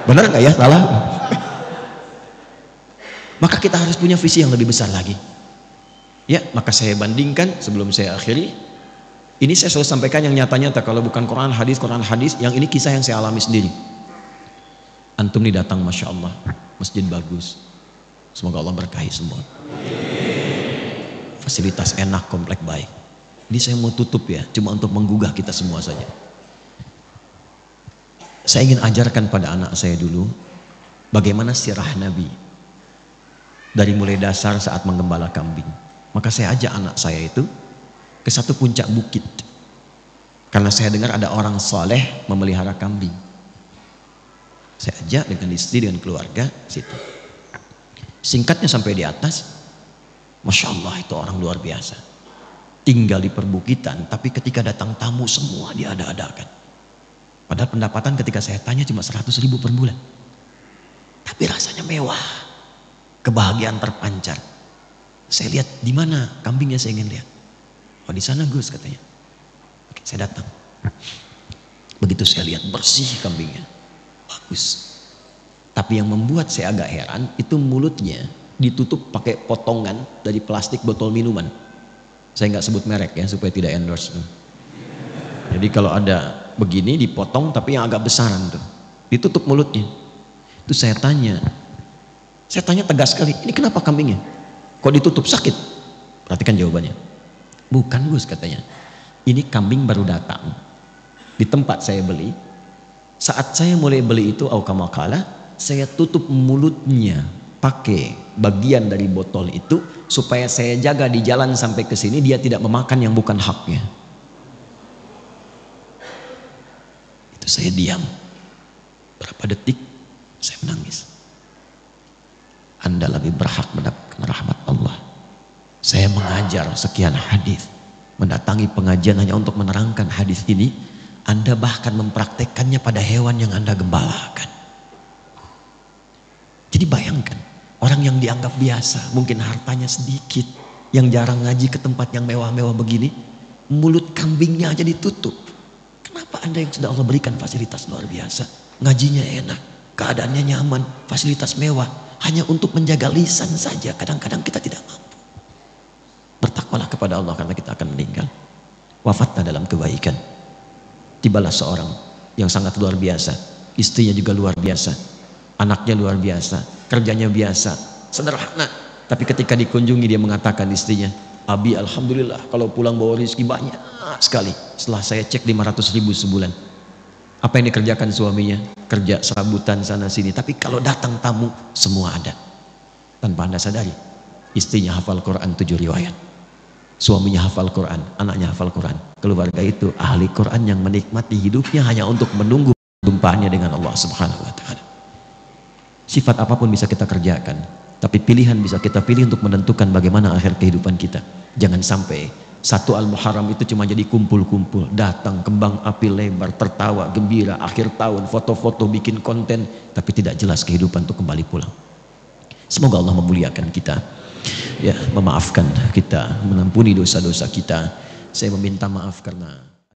Benar nggak ya? Salah. Maka kita harus punya visi yang lebih besar lagi. Ya, maka saya bandingkan sebelum saya akhiri. Ini saya selalu sampaikan yang nyata-nyata. Kalau bukan Quran hadis, yang ini kisah yang saya alami sendiri. Antum nih datang, Masya Allah, masjid bagus. Semoga Allah berkahi semua. Fasilitas enak, komplek baik. Ini saya mau tutup ya, cuma untuk menggugah kita semua saja. Saya ingin ajarkan pada anak saya dulu bagaimana sirah Nabi dari mulai dasar saat menggembala kambing. Maka saya ajak anak saya itu ke satu puncak bukit karena saya dengar ada orang soleh memelihara kambing. Saya ajak dengan istri, dengan keluarga situ. Singkatnya sampai di atas, Masya Allah itu orang luar biasa. Tinggal di perbukitan, tapi ketika datang tamu semua diada-adakan. Padahal pendapatan ketika saya tanya cuma 100.000 per bulan. Tapi rasanya mewah. Kebahagiaan terpancar. Saya lihat di mana kambingnya, saya ingin lihat. Oh di sana Gus katanya. Oke, saya datang. Begitu saya lihat bersih kambingnya, bagus. Tapi yang membuat saya agak heran itu mulutnya ditutup pakai potongan dari plastik botol minuman. Saya nggak sebut merek ya supaya tidak endorse. Jadi kalau ada begini dipotong tapi yang agak besaran tuh, ditutup mulutnya. Itu saya tanya tegas sekali, ini kenapa kambingnya? Kok ditutup, sakit? Perhatikan jawabannya. Bukan Gus katanya, ini kambing baru datang di tempat saya beli. Saat saya mulai beli itu aukamakala, saya tutup mulutnya pakai bagian dari botol itu supaya saya jaga di jalan sampai ke sini dia tidak memakan yang bukan haknya. Itu saya diam berapa detik, saya menangis. Anda lebih berhak mendapatkan rahmat Allah. Saya mengajar sekian hadis, mendatangi pengajian hanya untuk menerangkan hadis ini. Anda bahkan mempraktekkannya pada hewan yang Anda gembalakan. Jadi bayangkan, orang yang dianggap biasa, mungkin hartanya sedikit, yang jarang ngaji ke tempat yang mewah-mewah begini, mulut kambingnya aja ditutup. Kenapa Anda yang sudah Allah berikan fasilitas luar biasa, ngajinya enak, keadaannya nyaman, fasilitas mewah, hanya untuk menjaga lisan saja, kadang-kadang kita tidak mampu. Bertakwalah kepada Allah karena kita akan meninggal. Wafatlah dalam kebaikan. Tibalah seorang yang sangat luar biasa, istrinya juga luar biasa, anaknya luar biasa, kerjanya biasa, sederhana. Tapi ketika dikunjungi dia mengatakan istrinya, Abi alhamdulillah kalau pulang bawa rezeki banyak sekali. Setelah saya cek 500.000 sebulan. Apa yang dikerjakan suaminya? Kerja serabutan sana sini. Tapi kalau datang tamu semua ada. Tanpa Anda sadari, istrinya hafal Quran 7 riwayat. Suaminya hafal Quran, anaknya hafal Quran. Keluarga itu ahli Quran yang menikmati hidupnya hanya untuk menunggu jumpaannya dengan Allah Subhanahu wa taala. Sifat apapun bisa kita kerjakan, tapi pilihan bisa kita pilih untuk menentukan bagaimana akhir kehidupan kita. Jangan sampai satu Al-Muharram itu cuma jadi kumpul-kumpul, datang kembang api lebar, tertawa, gembira, akhir tahun, foto-foto, bikin konten, tapi tidak jelas kehidupan untuk kembali pulang. Semoga Allah memuliakan kita, ya, memaafkan kita, mengampuni dosa-dosa kita. Saya meminta maaf karena